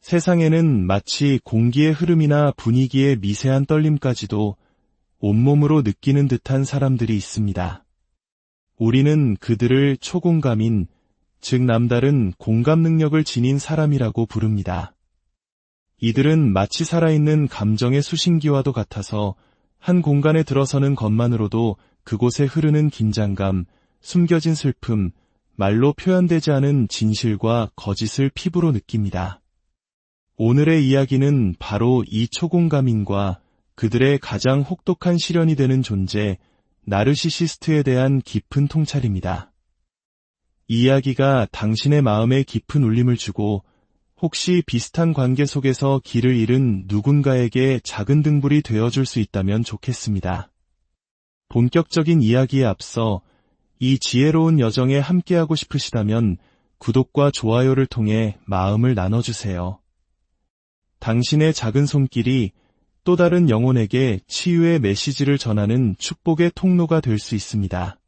세상에는 마치 공기의 흐름이나 분위기의 미세한 떨림까지도 온몸으로 느끼는 듯한 사람들이 있습니다. 우리는 그들을 초공감인, 즉 남다른 공감 능력을 지닌 사람이라고 부릅니다. 이들은 마치 살아있는 감정의 수신기와도 같아서 한 공간에 들어서는 것만으로도 그곳에 흐르는 긴장감, 숨겨진 슬픔, 말로 표현되지 않은 진실과 거짓을 피부로 느낍니다. 오늘의 이야기는 바로 이 초공감인과 그들의 가장 혹독한 시련이 되는 존재, 나르시시스트에 대한 깊은 통찰입니다. 이 이야기가 당신의 마음에 깊은 울림을 주고 혹시 비슷한 관계 속에서 길을 잃은 누군가에게 작은 등불이 되어줄 수 있다면 좋겠습니다. 본격적인 이야기에 앞서 이 지혜로운 여정에 함께하고 싶으시다면 구독과 좋아요를 통해 마음을 나눠주세요. 당신의 작은 손길이 또 다른 영혼에게 치유의 메시지를 전하는 축복의 통로가 될 수 있습니다.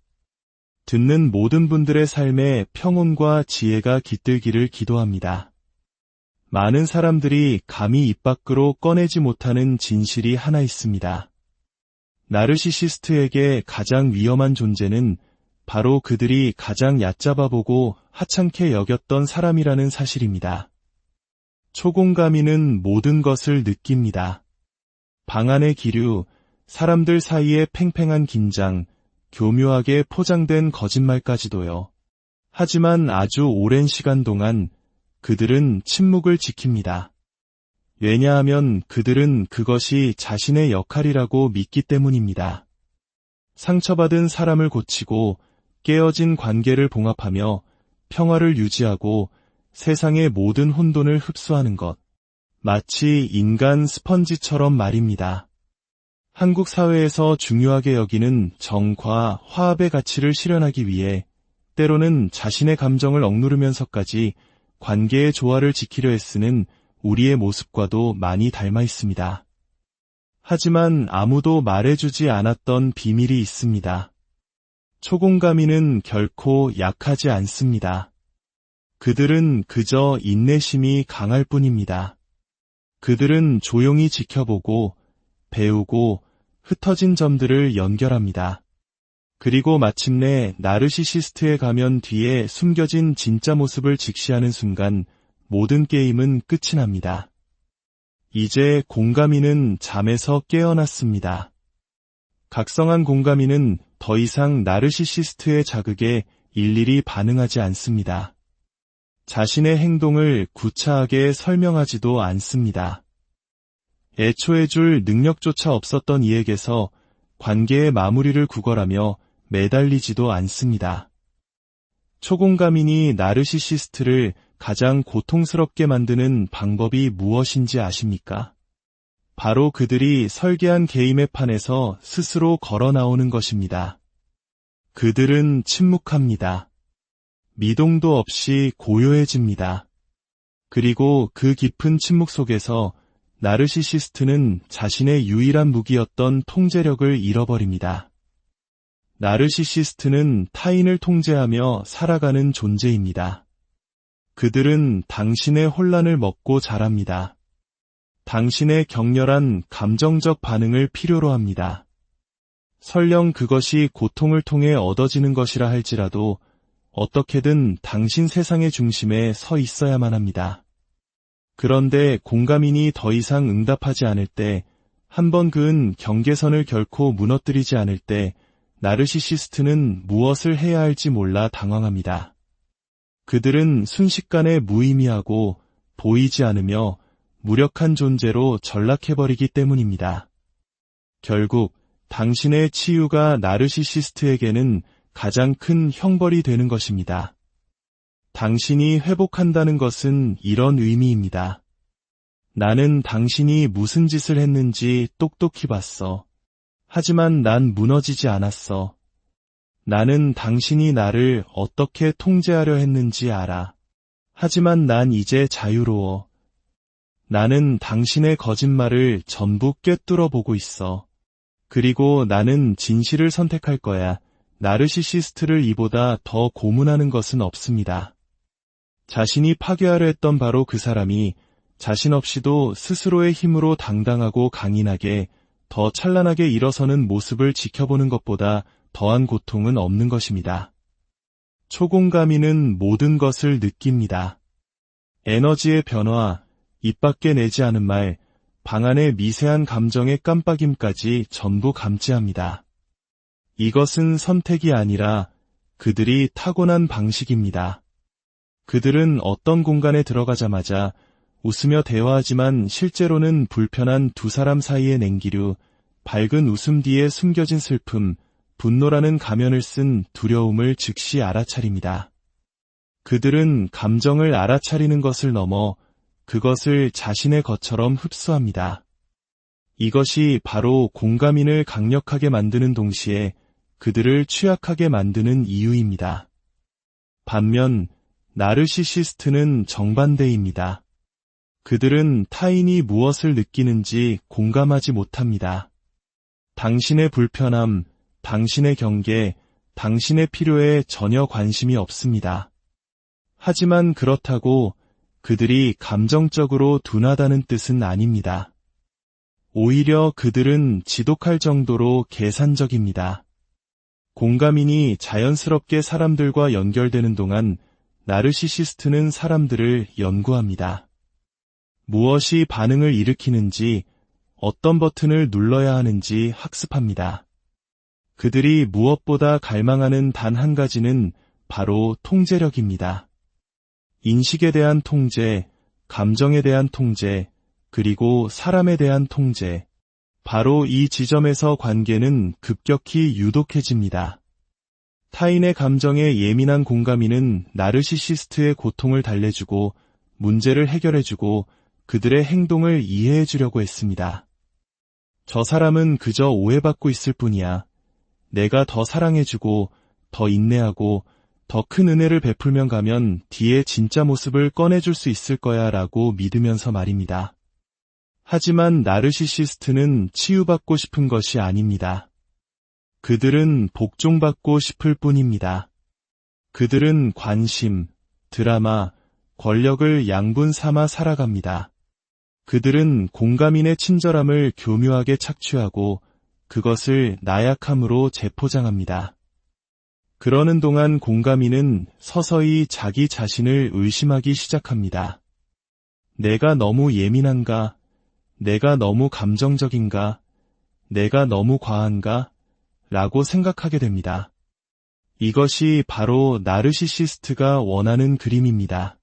듣는 모든 분들의 삶에 평온과 지혜가 깃들기를 기도합니다. 많은 사람들이 감히 입 밖으로 꺼내지 못하는 진실이 하나 있습니다. 나르시시스트에게 가장 위험한 존재는 바로 그들이 가장 얕잡아 보고 하찮게 여겼던 사람이라는 사실입니다. 초공감인은 모든 것을 느낍니다. 방 안의 기류, 사람들 사이의 팽팽한 긴장, 교묘하게 포장된 거짓말까지도요. 하지만 아주 오랜 시간 동안 그들은 침묵을 지킵니다. 왜냐하면 그들은 그것이 자신의 역할이라고 믿기 때문입니다. 상처받은 사람을 고치고 깨어진 관계를 봉합하며 평화를 유지하고 세상의 모든 혼돈을 흡수하는 것. 마치 인간 스펀지처럼 말입니다. 한국 사회에서 중요하게 여기는 정과 화합의 가치를 실현하기 위해 때로는 자신의 감정을 억누르면서까지 관계의 조화를 지키려 애쓰는 우리의 모습과도 많이 닮아 있습니다. 하지만 아무도 말해주지 않았던 비밀이 있습니다. 초공감인은 결코 약하지 않습니다. 그들은 그저 인내심이 강할 뿐입니다. 그들은 조용히 지켜보고 배우고 흩어진 점들을 연결합니다. 그리고 마침내 나르시시스트의 가면 뒤에 숨겨진 진짜 모습을 직시하는 순간 모든 게임은 끝이 납니다. 이제 공감인은 잠에서 깨어났습니다. 각성한 공감인은 더 이상 나르시시스트의 자극에 일일이 반응하지 않습니다. 자신의 행동을 구차하게 설명하지도 않습니다. 애초해줄 능력조차 없었던 이에게서 관계의 마무리를 구걸하며 매달리지도 않습니다. 초공감인이 나르시시스트를 가장 고통스럽게 만드는 방법이 무엇인지 아십니까? 바로 그들이 설계한 게임의 판에서 스스로 걸어 나오는 것입니다. 그들은 침묵합니다. 미동도 없이 고요해집니다. 그리고 그 깊은 침묵 속에서 나르시시스트는 자신의 유일한 무기였던 통제력을 잃어버립니다. 나르시시스트는 타인을 통제하며 살아가는 존재입니다. 그들은 당신의 혼란을 먹고 자랍니다. 당신의 격렬한 감정적 반응을 필요로 합니다. 설령 그것이 고통을 통해 얻어지는 것이라 할지라도 어떻게든 당신 세상의 중심에 서 있어야만 합니다. 그런데 공감인이 더 이상 응답하지 않을 때, 한번 그은 경계선을 결코 무너뜨리지 않을 때 나르시시스트는 무엇을 해야 할지 몰라 당황합니다. 그들은 순식간에 무의미하고 보이지 않으며 무력한 존재로 전락해버리기 때문입니다. 결국 당신의 치유가 나르시시스트에게는 가장 큰 형벌이 되는 것입니다. 당신이 회복한다는 것은 이런 의미입니다. 나는 당신이 무슨 짓을 했는지 똑똑히 봤어. 하지만 난 무너지지 않았어. 나는 당신이 나를 어떻게 통제하려 했는지 알아. 하지만 난 이제 자유로워. 나는 당신의 거짓말을 전부 꿰뚫어 보고 있어. 그리고 나는 진실을 선택할 거야. 나르시시스트를 이보다 더 고문하는 것은 없습니다. 자신이 파괴하려 했던 바로 그 사람이 자신 없이도 스스로의 힘으로 당당하고 강인하게 더 찬란하게 일어서는 모습을 지켜보는 것보다 더한 고통은 없는 것입니다. 초공감인은 모든 것을 느낍니다. 에너지의 변화, 입 밖에 내지 않은 말, 방 안의 미세한 감정의 깜빡임까지 전부 감지합니다. 이것은 선택이 아니라 그들이 타고난 방식입니다. 그들은 어떤 공간에 들어가자마자 웃으며 대화하지만 실제로는 불편한 두 사람 사이의 냉기류, 밝은 웃음 뒤에 숨겨진 슬픔, 분노라는 가면을 쓴 두려움을 즉시 알아차립니다. 그들은 감정을 알아차리는 것을 넘어 그것을 자신의 것처럼 흡수합니다. 이것이 바로 공감인을 강력하게 만드는 동시에 그들을 취약하게 만드는 이유입니다. 반면 나르시시스트는 정반대입니다. 그들은 타인이 무엇을 느끼는지 공감하지 못합니다. 당신의 불편함, 당신의 경계, 당신의 필요에 전혀 관심이 없습니다. 하지만 그렇다고 그들이 감정적으로 둔하다는 뜻은 아닙니다. 오히려 그들은 지독할 정도로 계산적입니다. 공감인이 자연스럽게 사람들과 연결되는 동안 나르시시스트는 사람들을 연구합니다. 무엇이 반응을 일으키는지, 어떤 버튼을 눌러야 하는지 학습합니다. 그들이 무엇보다 갈망하는 단 한 가지는 바로 통제력입니다. 인식에 대한 통제, 감정에 대한 통제, 그리고 사람에 대한 통제. 바로 이 지점에서 관계는 급격히 유독해집니다. 타인의 감정에 예민한 공감인은 나르시시스트의 고통을 달래주고 문제를 해결해주고 그들의 행동을 이해해주려고 했습니다. 저 사람은 그저 오해받고 있을 뿐이야. 내가 더 사랑해주고 더 인내하고 더 큰 은혜를 베풀면 가면 뒤에 진짜 모습을 꺼내줄 수 있을 거야 라고 믿으면서 말입니다. 하지만 나르시시스트는 치유받고 싶은 것이 아닙니다. 그들은 복종받고 싶을 뿐입니다. 그들은 관심, 드라마, 권력을 양분 삼아 살아갑니다. 그들은 공감인의 친절함을 교묘하게 착취하고 그것을 나약함으로 재포장합니다. 그러는 동안 공감인은 서서히 자기 자신을 의심하기 시작합니다. 내가 너무 예민한가? 내가 너무 감정적인가? 내가 너무 과한가? 라고 생각하게 됩니다. 이것이 바로 나르시시스트가 원하는 그림입니다.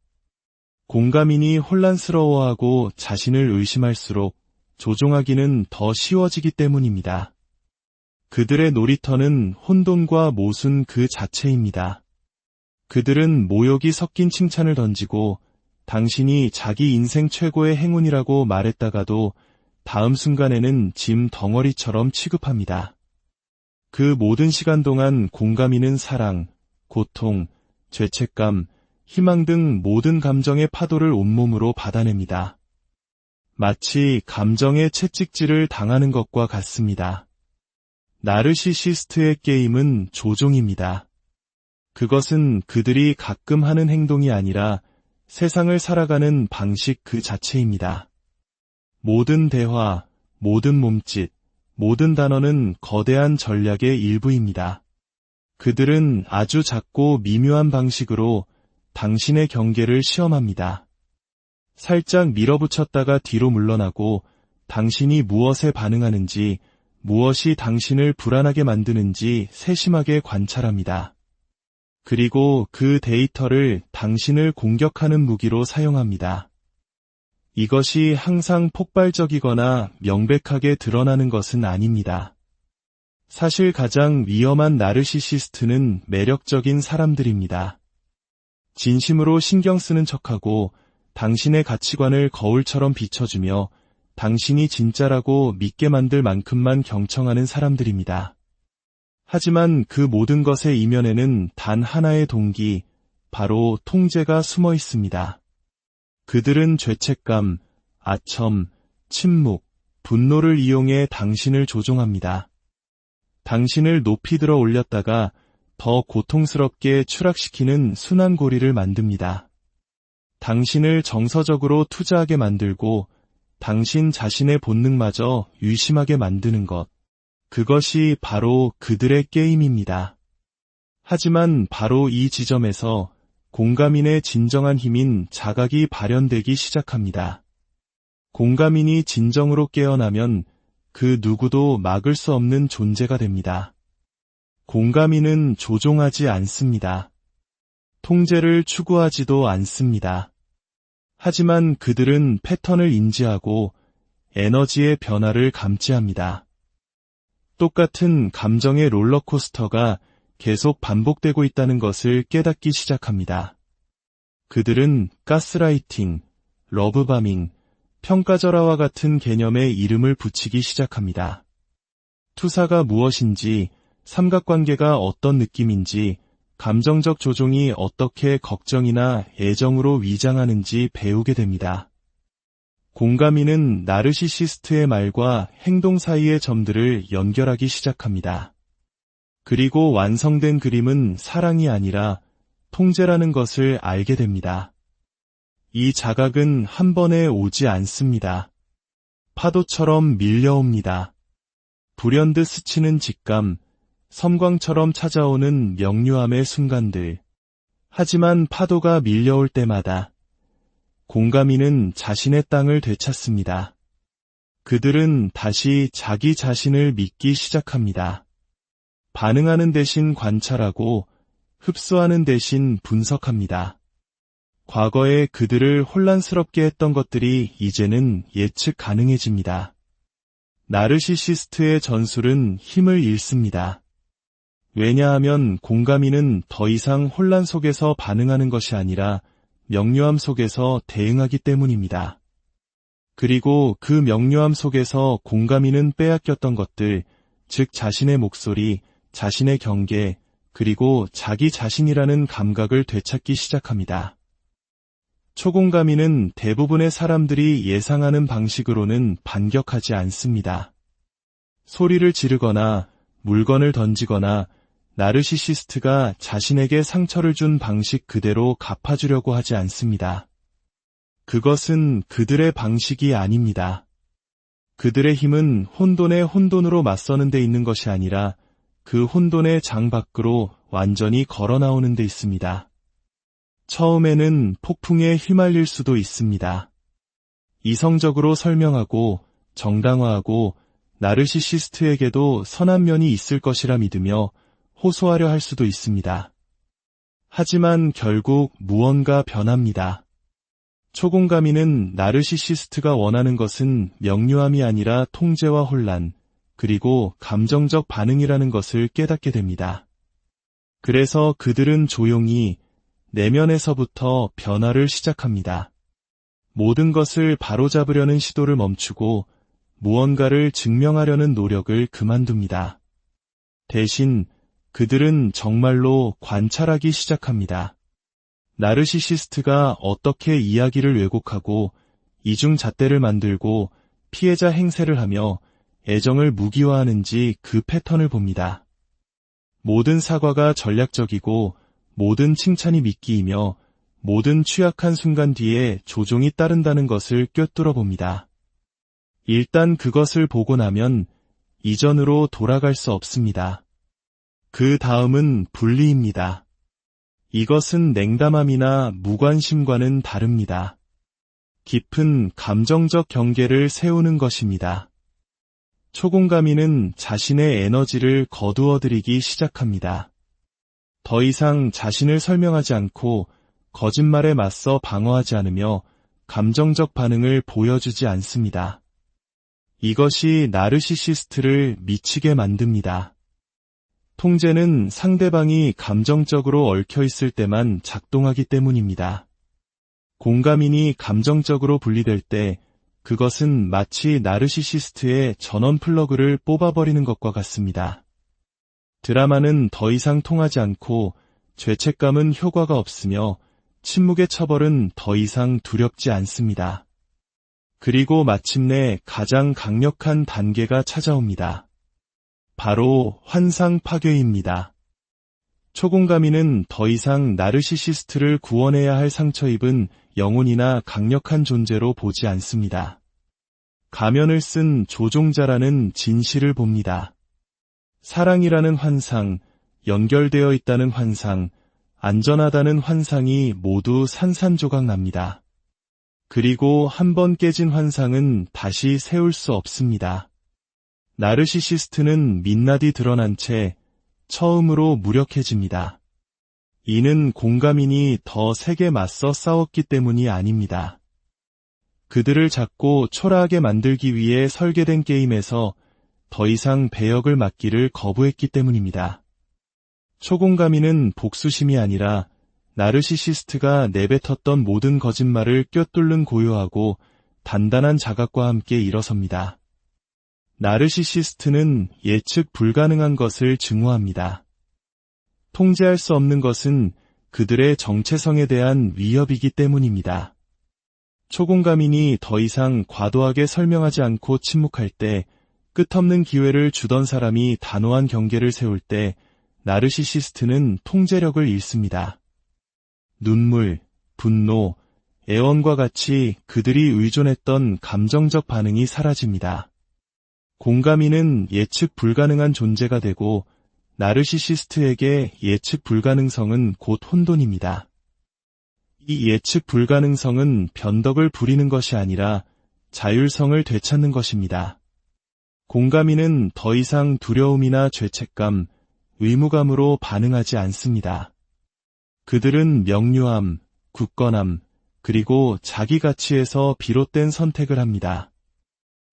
공감인이 혼란스러워하고 자신을 의심할수록 조종하기는 더 쉬워지기 때문입니다. 그들의 놀이터는 혼돈과 모순 그 자체입니다. 그들은 모욕이 섞인 칭찬을 던지고 당신이 자기 인생 최고의 행운이라고 말했다가도 다음 순간에는 짐 덩어리처럼 취급합니다. 그 모든 시간 동안 공감인은 사랑, 고통, 죄책감, 희망 등 모든 감정의 파도를 온몸으로 받아냅니다. 마치 감정의 채찍질을 당하는 것과 같습니다. 나르시시스트의 게임은 조종입니다. 그것은 그들이 가끔 하는 행동이 아니라 세상을 살아가는 방식 그 자체입니다. 모든 대화, 모든 몸짓, 모든 단어는 거대한 전략의 일부입니다. 그들은 아주 작고 미묘한 방식으로 당신의 경계를 시험합니다. 살짝 밀어붙였다가 뒤로 물러나고 당신이 무엇에 반응하는지, 무엇이 당신을 불안하게 만드는지 세심하게 관찰합니다. 그리고 그 데이터를 당신을 공격하는 무기로 사용합니다. 이것이 항상 폭발적이거나 명백하게 드러나는 것은 아닙니다. 사실 가장 위험한 나르시시스트는 매력적인 사람들입니다. 진심으로 신경 쓰는 척하고 당신의 가치관을 거울처럼 비춰주며 당신이 진짜라고 믿게 만들 만큼만 경청하는 사람들입니다. 하지만 그 모든 것의 이면에는 단 하나의 동기, 바로 통제가 숨어 있습니다. 그들은 죄책감, 아첨, 침묵, 분노를 이용해 당신을 조종합니다. 당신을 높이 들어 올렸다가 더 고통스럽게 추락시키는 순환고리를 만듭니다. 당신을 정서적으로 투자하게 만들고 당신 자신의 본능마저 의심하게 만드는 것. 그것이 바로 그들의 게임입니다. 하지만 바로 이 지점에서 공감인의 진정한 힘인 자각이 발현되기 시작합니다. 공감인이 진정으로 깨어나면 그 누구도 막을 수 없는 존재가 됩니다. 공감인은 조종하지 않습니다. 통제를 추구하지도 않습니다. 하지만 그들은 패턴을 인지하고 에너지의 변화를 감지합니다. 똑같은 감정의 롤러코스터가 계속 반복되고 있다는 것을 깨닫기 시작합니다. 그들은 가스라이팅, 러브바밍, 평가절하와 같은 개념의 이름을 붙이기 시작합니다. 투사가 무엇인지, 삼각관계가 어떤 느낌인지, 감정적 조종이 어떻게 걱정이나 애정으로 위장하는지 배우게 됩니다. 공감인은 나르시시스트의 말과 행동 사이의 점들을 연결하기 시작합니다. 그리고 완성된 그림은 사랑이 아니라 통제라는 것을 알게 됩니다. 이 자각은 한 번에 오지 않습니다. 파도처럼 밀려옵니다. 불현듯 스치는 직감, 섬광처럼 찾아오는 명료함의 순간들. 하지만 파도가 밀려올 때마다 공감인은 자신의 땅을 되찾습니다. 그들은 다시 자기 자신을 믿기 시작합니다. 반응하는 대신 관찰하고 흡수하는 대신 분석합니다. 과거에 그들을 혼란스럽게 했던 것들이 이제는 예측 가능해집니다. 나르시시스트의 전술은 힘을 잃습니다. 왜냐하면 공감인은 더 이상 혼란 속에서 반응하는 것이 아니라 명료함 속에서 대응하기 때문입니다. 그리고 그 명료함 속에서 공감인은 빼앗겼던 것들, 즉 자신의 목소리, 자신의 경계, 그리고 자기 자신이라는 감각을 되찾기 시작합니다. 초공감인은 대부분의 사람들이 예상하는 방식으로는 반격하지 않습니다. 소리를 지르거나 물건을 던지거나 나르시시스트가 자신에게 상처를 준 방식 그대로 갚아주려고 하지 않습니다. 그것은 그들의 방식이 아닙니다. 그들의 힘은 혼돈에 혼돈으로 맞서는 데 있는 것이 아니라 그 혼돈의 장 밖으로 완전히 걸어 나오는 데 있습니다. 처음에는 폭풍에 휘말릴 수도 있습니다. 이성적으로 설명하고 정당화하고 나르시시스트에게도 선한 면이 있을 것이라 믿으며 호소하려 할 수도 있습니다. 하지만 결국 무언가 변합니다. 초공감인은 나르시시스트가 원하는 것은 명료함이 아니라 통제와 혼란, 그리고 감정적 반응이라는 것을 깨닫게 됩니다. 그래서 그들은 조용히 내면에서부터 변화를 시작합니다. 모든 것을 바로잡으려는 시도를 멈추고 무언가를 증명하려는 노력을 그만둡니다. 대신 그들은 정말로 관찰하기 시작합니다. 나르시시스트가 어떻게 이야기를 왜곡하고 이중잣대를 만들고 피해자 행세를 하며 애정을 무기화하는지 그 패턴을 봅니다. 모든 사과가 전략적이고 모든 칭찬이 미끼이며 모든 취약한 순간 뒤에 조종이 따른다는 것을 꿰뚫어 봅니다. 일단 그것을 보고 나면 이전으로 돌아갈 수 없습니다. 그 다음은 분리입니다. 이것은 냉담함이나 무관심과는 다릅니다. 깊은 감정적 경계를 세우는 것입니다. 초공감인은 자신의 에너지를 거두어들이기 시작합니다. 더 이상 자신을 설명하지 않고 거짓말에 맞서 방어하지 않으며 감정적 반응을 보여주지 않습니다. 이것이 나르시시스트를 미치게 만듭니다. 통제는 상대방이 감정적으로 얽혀 있을 때만 작동하기 때문입니다. 공감인이 감정적으로 분리될 때 그것은 마치 나르시시스트의 전원 플러그를 뽑아버리는 것과 같습니다. 드라마는 더 이상 통하지 않고 죄책감은 효과가 없으며 침묵의 처벌은 더 이상 두렵지 않습니다. 그리고 마침내 가장 강력한 단계가 찾아옵니다. 바로 환상 파괴입니다. 초공감인은 더 이상 나르시시스트를 구원해야 할 상처 입은 영혼이나 강력한 존재로 보지 않습니다. 가면을 쓴 조종자라는 진실을 봅니다. 사랑이라는 환상, 연결되어 있다는 환상, 안전하다는 환상이 모두 산산조각 납니다. 그리고 한 번 깨진 환상은 다시 세울 수 없습니다. 나르시시스트는 민낯이 드러난 채 처음으로 무력해집니다. 이는 공감인이 더 세게 맞서 싸웠기 때문이 아닙니다. 그들을 잡고 초라하게 만들기 위해 설계된 게임에서 더 이상 배역을 맡기를 거부했기 때문입니다. 초공감인은 복수심이 아니라 나르시시스트가 내뱉었던 모든 거짓말을 꿰뚫는 고요하고 단단한 자각과 함께 일어섭니다. 나르시시스트는 예측 불가능한 것을 증오합니다. 통제할 수 없는 것은 그들의 정체성에 대한 위협이기 때문입니다. 초공감인이 더 이상 과도하게 설명하지 않고 침묵할 때, 끝없는 기회를 주던 사람이 단호한 경계를 세울 때 나르시시스트는 통제력을 잃습니다. 눈물, 분노, 애원과 같이 그들이 의존했던 감정적 반응이 사라집니다. 공감인은 예측 불가능한 존재가 되고 나르시시스트에게 예측 불가능성은 곧 혼돈입니다. 이 예측 불가능성은 변덕을 부리는 것이 아니라 자율성을 되찾는 것입니다. 공감인은 더 이상 두려움이나 죄책감, 의무감으로 반응하지 않습니다. 그들은 명료함, 굳건함, 그리고 자기 가치에서 비롯된 선택을 합니다.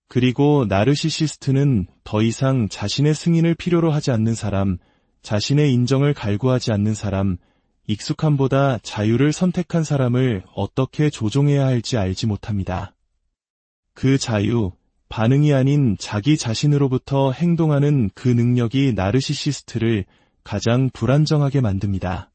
그리고 나르시시스트는 더 이상 자신의 승인을 필요로 하지 않는 사람, 자신의 인정을 갈구하지 않는 사람, 익숙함보다 자유를 선택한 사람을 어떻게 조종해야 할지 알지 못합니다. 그 자유, 반응이 아닌 자기 자신으로부터 행동하는 그 능력이 나르시시스트를 가장 불안정하게 만듭니다.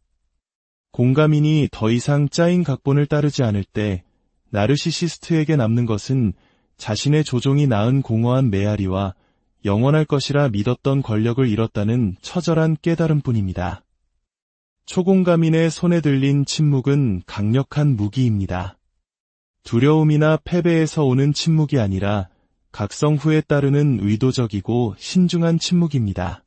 공감인이 더 이상 짜인 각본을 따르지 않을 때 나르시시스트에게 남는 것은 자신의 조종이 낳은 공허한 메아리와 영원할 것이라 믿었던 권력을 잃었다는 처절한 깨달음뿐입니다. 초공감인의 손에 들린 침묵은 강력한 무기입니다. 두려움이나 패배에서 오는 침묵이 아니라 각성 후에 따르는 의도적이고 신중한 침묵입니다.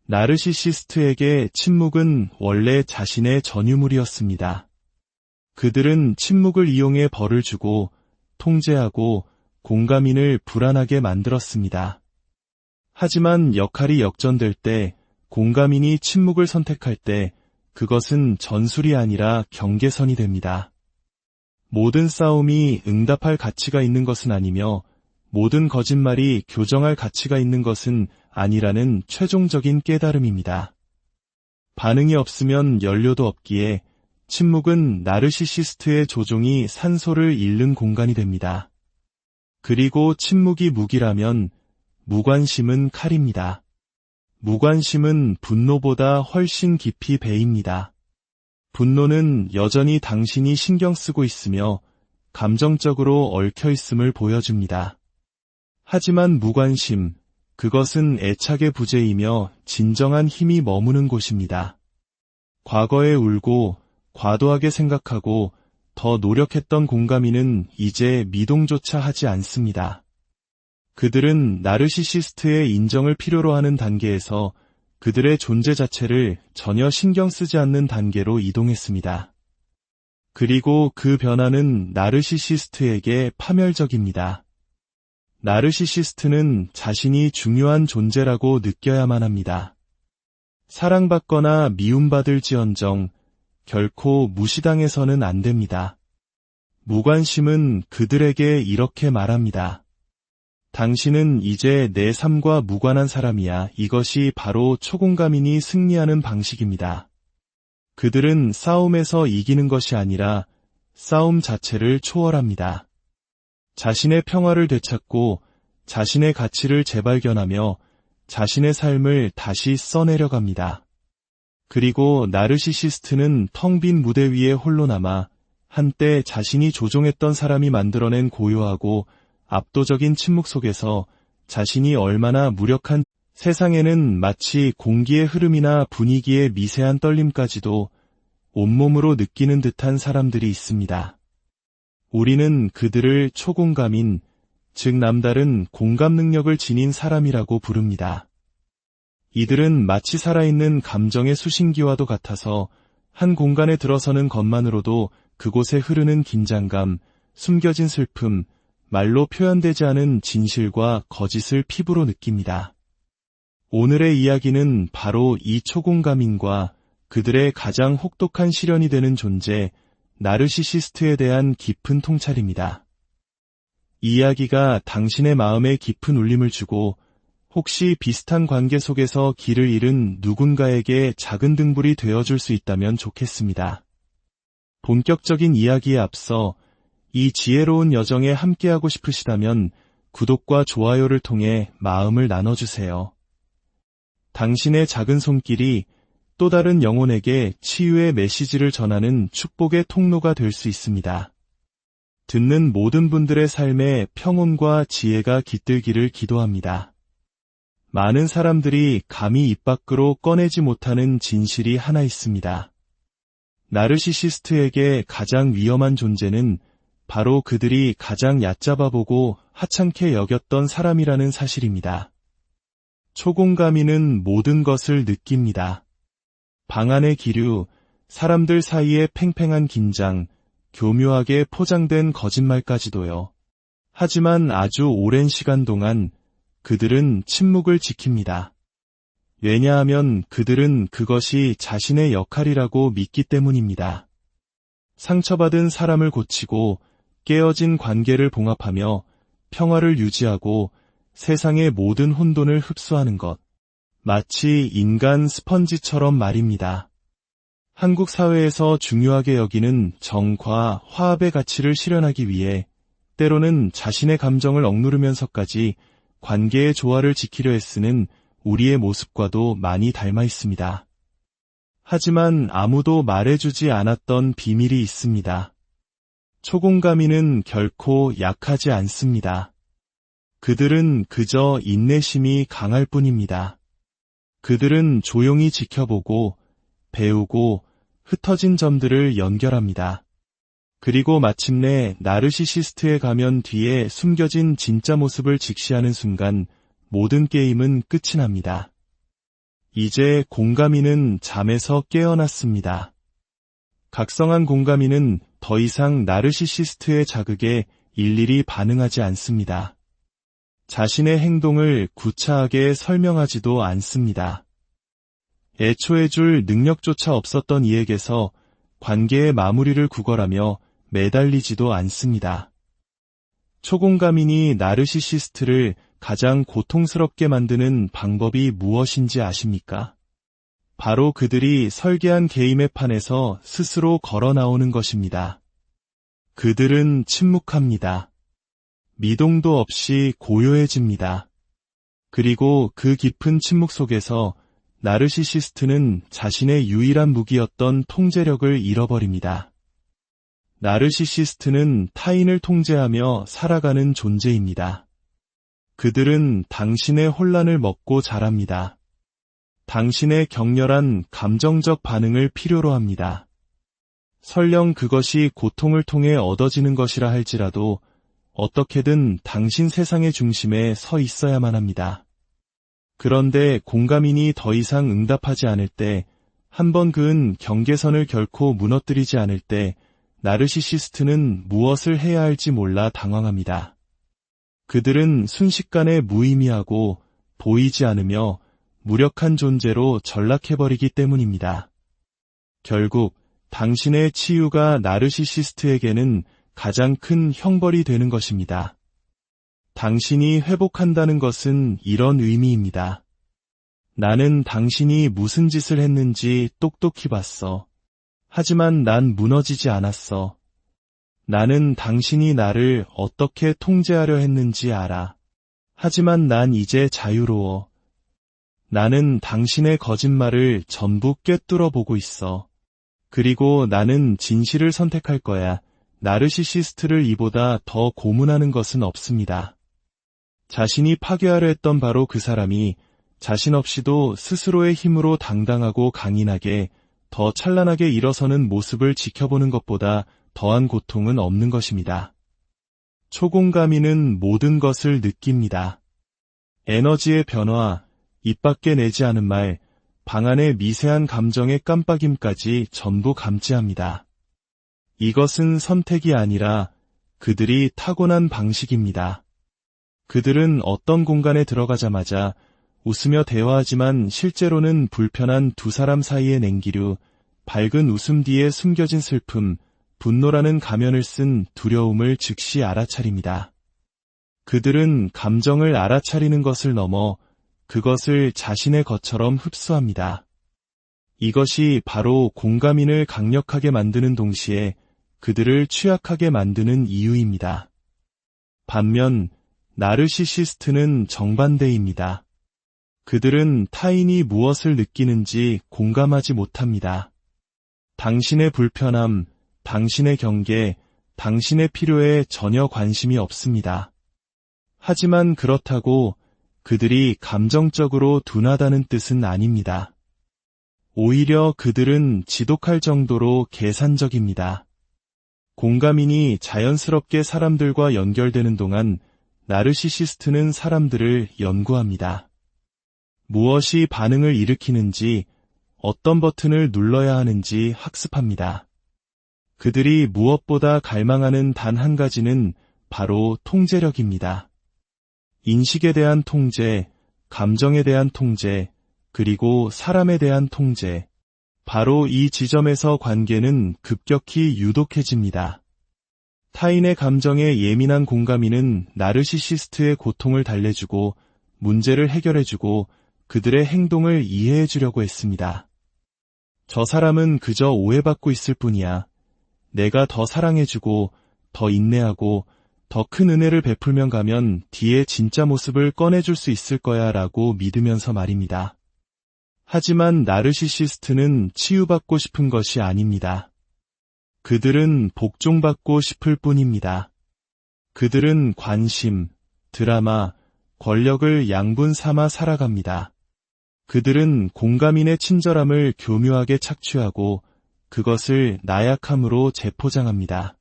나르시시스트에게 침묵은 원래 자신의 전유물이었습니다. 그들은 침묵을 이용해 벌을 주고 통제하고 공감인을 불안하게 만들었습니다. 하지만 역할이 역전될 때, 공감인이 침묵을 선택할 때 그것은 전술이 아니라 경계선이 됩니다. 모든 싸움이 응답할 가치가 있는 것은 아니며 모든 거짓말이 교정할 가치가 있는 것은 아니라는 최종적인 깨달음입니다. 반응이 없으면 연료도 없기에 침묵은 나르시시스트의 조종이 산소를 잃는 공간이 됩니다. 그리고 침묵이 무기라면 무관심은 칼입니다. 무관심은 분노보다 훨씬 깊이 배입니다. 분노는 여전히 당신이 신경 쓰고 있으며 감정적으로 얽혀 있음을 보여줍니다. 하지만 무관심, 그것은 애착의 부재이며 진정한 힘이 머무는 곳입니다. 과거에 울고 과도하게 생각하고 더 노력했던 공감인은 이제 미동조차 하지 않습니다. 그들은 나르시시스트의 인정을 필요로 하는 단계에서 그들의 존재 자체를 전혀 신경 쓰지 않는 단계로 이동했습니다. 그리고 그 변화는 나르시시스트에게 파멸적입니다. 나르시시스트는 자신이 중요한 존재라고 느껴야만 합니다. 사랑받거나 미움받을지언정 결코 무시당해서는 안 됩니다. 무관심은 그들에게 이렇게 말합니다. 당신은 이제 내 삶과 무관한 사람이야. 이것이 바로 초공감인이 승리하는 방식입니다. 그들은 싸움에서 이기는 것이 아니라 싸움 자체를 초월합니다. 자신의 평화를 되찾고 자신의 가치를 재발견하며 자신의 삶을 다시 써내려갑니다. 그리고 나르시시스트는 텅 빈 무대 위에 홀로 남아 한때 자신이 조종했던 사람이 만들어낸 고요하고 압도적인 침묵 속에서 자신이 얼마나 무력한 세상에는 마치 공기의 흐름이나 분위기의 미세한 떨림까지도 온몸으로 느끼는 듯한 사람들이 있습니다. 우리는 그들을 초공감인, 즉 남다른 공감 능력을 지닌 사람이라고 부릅니다. 이들은 마치 살아있는 감정의 수신기와도 같아서 한 공간에 들어서는 것만으로도 그곳에 흐르는 긴장감, 숨겨진 슬픔, 말로 표현되지 않은 진실과 거짓을 피부로 느낍니다. 오늘의 이야기는 바로 이 초공감인과 그들의 가장 혹독한 시련이 되는 존재, 나르시시스트에 대한 깊은 통찰입니다. 이 이야기가 당신의 마음에 깊은 울림을 주고 혹시 비슷한 관계 속에서 길을 잃은 누군가에게 작은 등불이 되어줄 수 있다면 좋겠습니다. 본격적인 이야기에 앞서 이 지혜로운 여정에 함께하고 싶으시다면 구독과 좋아요를 통해 마음을 나눠주세요. 당신의 작은 손길이 또 다른 영혼에게 치유의 메시지를 전하는 축복의 통로가 될 수 있습니다. 듣는 모든 분들의 삶에 평온과 지혜가 깃들기를 기도합니다. 많은 사람들이 감히 입 밖으로 꺼내지 못하는 진실이 하나 있습니다. 나르시시스트에게 가장 위험한 존재는 바로 그들이 가장 얕잡아 보고 하찮게 여겼던 사람이라는 사실입니다. 초공감인은 모든 것을 느낍니다. 방 안의 기류, 사람들 사이의 팽팽한 긴장, 교묘하게 포장된 거짓말까지도요. 하지만 아주 오랜 시간 동안 그들은 침묵을 지킵니다. 왜냐하면 그들은 그것이 자신의 역할이라고 믿기 때문입니다. 상처받은 사람을 고치고 깨어진 관계를 봉합하며 평화를 유지하고 세상의 모든 혼돈을 흡수하는 것. 마치 인간 스펀지처럼 말입니다. 한국 사회에서 중요하게 여기는 정과 화합의 가치를 실현하기 위해 때로는 자신의 감정을 억누르면서까지 관계의 조화를 지키려 애쓰는 우리의 모습과도 많이 닮아 있습니다. 하지만 아무도 말해주지 않았던 비밀이 있습니다. 초공감인은 결코 약하지 않습니다. 그들은 그저 인내심이 강할 뿐입니다. 그들은 조용히 지켜보고 배우고 흩어진 점들을 연결합니다. 그리고 마침내 나르시시스트의 가면 뒤에 숨겨진 진짜 모습을 직시하는 순간 모든 게임은 끝이 납니다. 이제 공감인은 잠에서 깨어났습니다. 각성한 공감인은 더 이상 나르시시스트의 자극에 일일이 반응하지 않습니다. 자신의 행동을 구차하게 설명하지도 않습니다. 애초에 줄 능력조차 없었던 이에게서 관계의 마무리를 구걸하며 매달리지도 않습니다. 초공감인이 나르시시스트를 가장 고통스럽게 만드는 방법이 무엇인지 아십니까? 바로 그들이 설계한 게임의 판에서 스스로 걸어 나오는 것입니다. 그들은 침묵합니다. 미동도 없이 고요해집니다. 그리고 그 깊은 침묵 속에서 나르시시스트는 자신의 유일한 무기였던 통제력을 잃어버립니다. 나르시시스트는 타인을 통제하며 살아가는 존재입니다. 그들은 당신의 혼란을 먹고 자랍니다. 당신의 격렬한 감정적 반응을 필요로 합니다. 설령 그것이 고통을 통해 얻어지는 것이라 할지라도 어떻게든 당신 세상의 중심에 서 있어야만 합니다. 그런데 공감인이 더 이상 응답하지 않을 때, 한번 그은 경계선을 결코 무너뜨리지 않을 때, 나르시시스트는 무엇을 해야 할지 몰라 당황합니다. 그들은 순식간에 무의미하고 보이지 않으며 무력한 존재로 전락해버리기 때문입니다. 결국 당신의 치유가 나르시시스트에게는 가장 큰 형벌이 되는 것입니다. 당신이 회복한다는 것은 이런 의미입니다. 나는 당신이 무슨 짓을 했는지 똑똑히 봤어. 하지만 난 무너지지 않았어. 나는 당신이 나를 어떻게 통제하려 했는지 알아. 하지만 난 이제 자유로워. 나는 당신의 거짓말을 전부 꿰뚫어 보고 있어. 그리고 나는 진실을 선택할 거야. 나르시시스트를 이보다 더 고문하는 것은 없습니다. 자신이 파괴하려 했던 바로 그 사람이 자신 없이도 스스로의 힘으로 당당하고 강인하게 더 찬란하게 일어서는 모습을 지켜보는 것보다 더한 고통은 없는 것입니다. 초공감인은 모든 것을 느낍니다. 에너지의 변화, 입 밖에 내지 않은 말, 방 안의 미세한 감정의 깜빡임까지 전부 감지합니다. 이것은 선택이 아니라 그들이 타고난 방식입니다. 그들은 어떤 공간에 들어가자마자 웃으며 대화하지만 실제로는 불편한 두 사람 사이의 냉기류, 밝은 웃음 뒤에 숨겨진 슬픔, 분노라는 가면을 쓴 두려움을 즉시 알아차립니다. 그들은 감정을 알아차리는 것을 넘어 그것을 자신의 것처럼 흡수합니다. 이것이 바로 공감인을 강력하게 만드는 동시에 그들을 취약하게 만드는 이유입니다. 반면 나르시시스트는 정반대입니다. 그들은 타인이 무엇을 느끼는지 공감하지 못합니다. 당신의 불편함, 당신의 경계, 당신의 필요에 전혀 관심이 없습니다. 하지만 그렇다고 그들이 감정적으로 둔하다는 뜻은 아닙니다. 오히려 그들은 지독할 정도로 계산적입니다. 공감인이 자연스럽게 사람들과 연결되는 동안 나르시시스트는 사람들을 연구합니다. 무엇이 반응을 일으키는지, 어떤 버튼을 눌러야 하는지 학습합니다. 그들이 무엇보다 갈망하는 단 한 가지는 바로 통제력입니다. 인식에 대한 통제, 감정에 대한 통제, 그리고 사람에 대한 통제. 바로 이 지점에서 관계는 급격히 유독해집니다. 타인의 감정에 예민한 공감인은 나르시시스트의 고통을 달래주고 문제를 해결해주고 그들의 행동을 이해해주려고 했습니다. 저 사람은 그저 오해받고 있을 뿐이야. 내가 더 사랑해주고 더 인내하고 더 큰 은혜를 베풀면 가면 뒤에 진짜 모습을 꺼내줄 수 있을 거야 라고 믿으면서 말입니다. 하지만 나르시시스트는 치유받고 싶은 것이 아닙니다. 그들은 복종받고 싶을 뿐입니다. 그들은 관심, 드라마, 권력을 양분 삼아 살아갑니다. 그들은 공감인의 친절함을 교묘하게 착취하고 그것을 나약함으로 재포장합니다.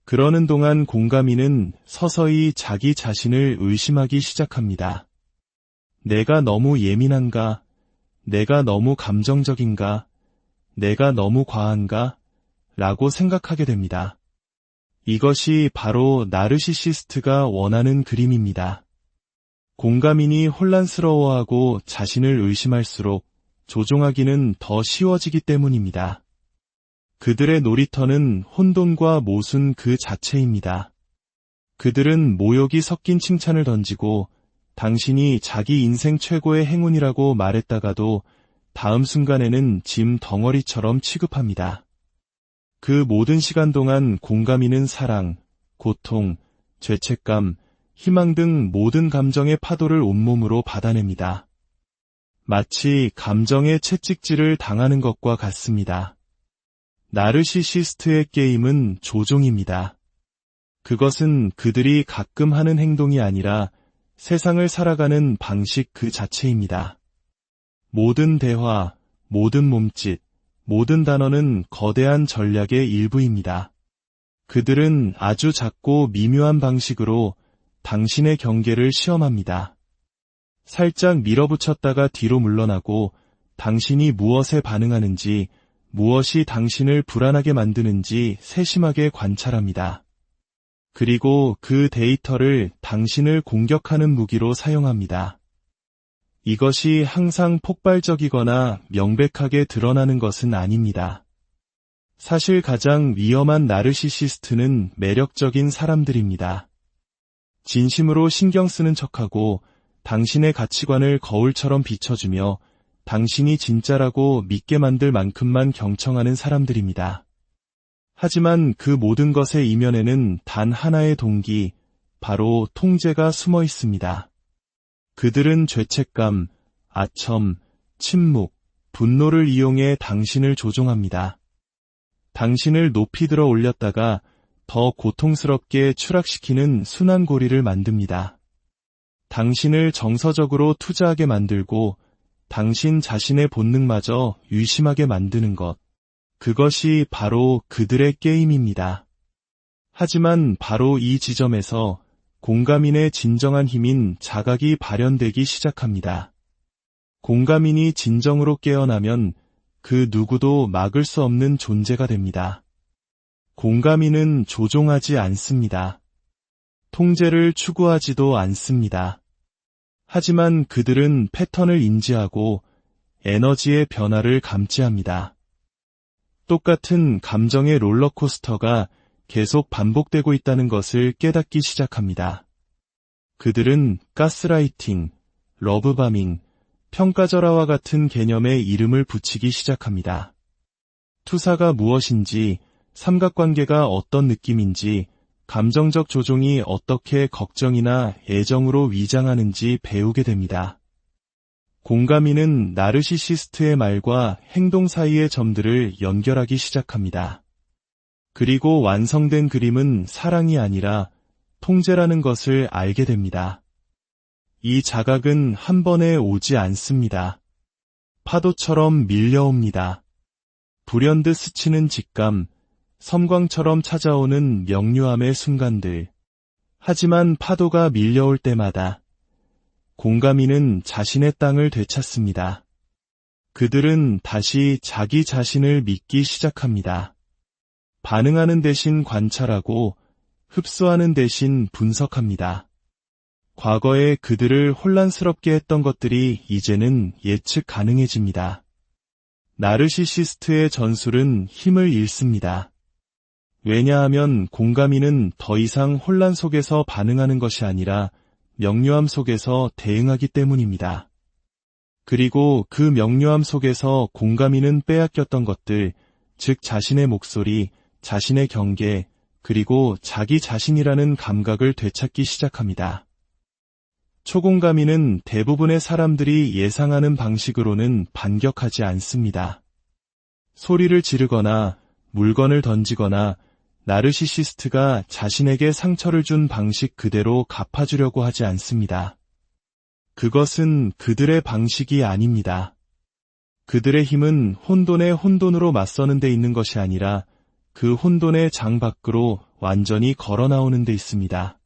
그러는 동안 공감인은 서서히 자기 자신을 의심하기 시작합니다. 내가 너무 예민한가? 내가 너무 감정적인가? 내가 너무 과한가? 라고 생각하게 됩니다. 이것이 바로 나르시시스트가 원하는 그림입니다. 공감인이 혼란스러워하고 자신을 의심할수록 조종하기는 더 쉬워지기 때문입니다. 그들의 놀이터는 혼돈과 모순 그 자체입니다. 그들은 모욕이 섞인 칭찬을 던지고 당신이 자기 인생 최고의 행운이라고 말했다가도 다음 순간에는 짐 덩어리처럼 취급합니다. 그 모든 시간 동안 공감인은 사랑, 고통, 죄책감, 희망 등 모든 감정의 파도를 온몸으로 받아냅니다. 마치 감정의 채찍질을 당하는 것과 같습니다. 나르시시스트의 게임은 조종입니다. 그것은 그들이 가끔 하는 행동이 아니라 세상을 살아가는 방식 그 자체입니다. 모든 대화, 모든 몸짓, 모든 단어는 거대한 전략의 일부입니다. 그들은 아주 작고 미묘한 방식으로 당신의 경계를 시험합니다. 살짝 밀어붙였다가 뒤로 물러나고 당신이 무엇에 반응하는지, 무엇이 당신을 불안하게 만드는지 세심하게 관찰합니다. 그리고 그 데이터를 당신을 공격하는 무기로 사용합니다. 이것이 항상 폭발적이거나 명백하게 드러나는 것은 아닙니다. 사실 가장 위험한 나르시시스트는 매력적인 사람들입니다. 진심으로 신경 쓰는 척하고 당신의 가치관을 거울처럼 비춰주며 당신이 진짜라고 믿게 만들 만큼만 경청하는 사람들입니다. 하지만 그 모든 것의 이면에는 단 하나의 동기, 바로 통제가 숨어 있습니다. 그들은 죄책감, 아첨, 침묵, 분노를 이용해 당신을 조종합니다. 당신을 높이 들어 올렸다가 더 고통스럽게 추락시키는 순환고리를 만듭니다. 당신을 정서적으로 투자하게 만들고 당신 자신의 본능마저 의심하게 만드는 것. 그것이 바로 그들의 게임입니다. 하지만 바로 이 지점에서 공감인의 진정한 힘인 자각이 발현되기 시작합니다. 공감인이 진정으로 깨어나면 그 누구도 막을 수 없는 존재가 됩니다. 공감인은 조종하지 않습니다. 통제를 추구하지도 않습니다. 하지만 그들은 패턴을 인지하고 에너지의 변화를 감지합니다. 똑같은 감정의 롤러코스터가 계속 반복되고 있다는 것을 깨닫기 시작합니다. 그들은 가스라이팅, 러브바밍, 평가절하와 같은 개념의 이름을 붙이기 시작합니다. 투사가 무엇인지, 삼각관계가 어떤 느낌인지, 감정적 조종이 어떻게 걱정이나 애정으로 위장하는지 배우게 됩니다. 공감인은 나르시시스트의 말과 행동 사이의 점들을 연결하기 시작합니다. 그리고 완성된 그림은 사랑이 아니라 통제라는 것을 알게 됩니다. 이 자각은 한 번에 오지 않습니다. 파도처럼 밀려옵니다. 불현듯 스치는 직감, 섬광처럼 찾아오는 명료함의 순간들. 하지만 파도가 밀려올 때마다 공감인은 자신의 땅을 되찾습니다. 그들은 다시 자기 자신을 믿기 시작합니다. 반응하는 대신 관찰하고 흡수하는 대신 분석합니다. 과거에 그들을 혼란스럽게 했던 것들이 이제는 예측 가능해집니다. 나르시시스트의 전술은 힘을 잃습니다. 왜냐하면 공감인은 더 이상 혼란 속에서 반응하는 것이 아니라 명료함 속에서 대응하기 때문입니다. 그리고 그 명료함 속에서 공감인은 빼앗겼던 것들, 즉 자신의 목소리, 자신의 경계, 그리고 자기 자신이라는 감각을 되찾기 시작합니다. 초공감인은 대부분의 사람들이 예상하는 방식으로는 반격하지 않습니다. 소리를 지르거나 물건을 던지거나 나르시시스트가 자신에게 상처를 준 방식 그대로 갚아주려고 하지 않습니다. 그것은 그들의 방식이 아닙니다. 그들의 힘은 혼돈에 혼돈으로 맞서는 데 있는 것이 아니라 그 혼돈의 장 밖으로 완전히 걸어 나오는 데 있습니다.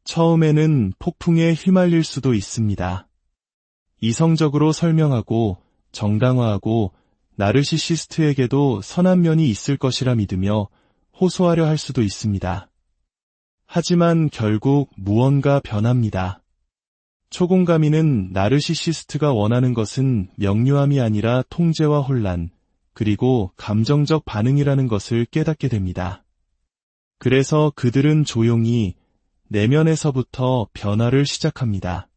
처음에는 폭풍에 휘말릴 수도 있습니다. 이성적으로 설명하고 정당화하고 나르시시스트에게도 선한 면이 있을 것이라 믿으며 호소하려 할 수도 있습니다. 하지만 결국 무언가 변합니다. 초공감인은 나르시시스트가 원하는 것은 명료함이 아니라 통제와 혼란, 그리고 감정적 반응이라는 것을 깨닫게 됩니다. 그래서 그들은 조용히 내면에서부터 변화를 시작합니다.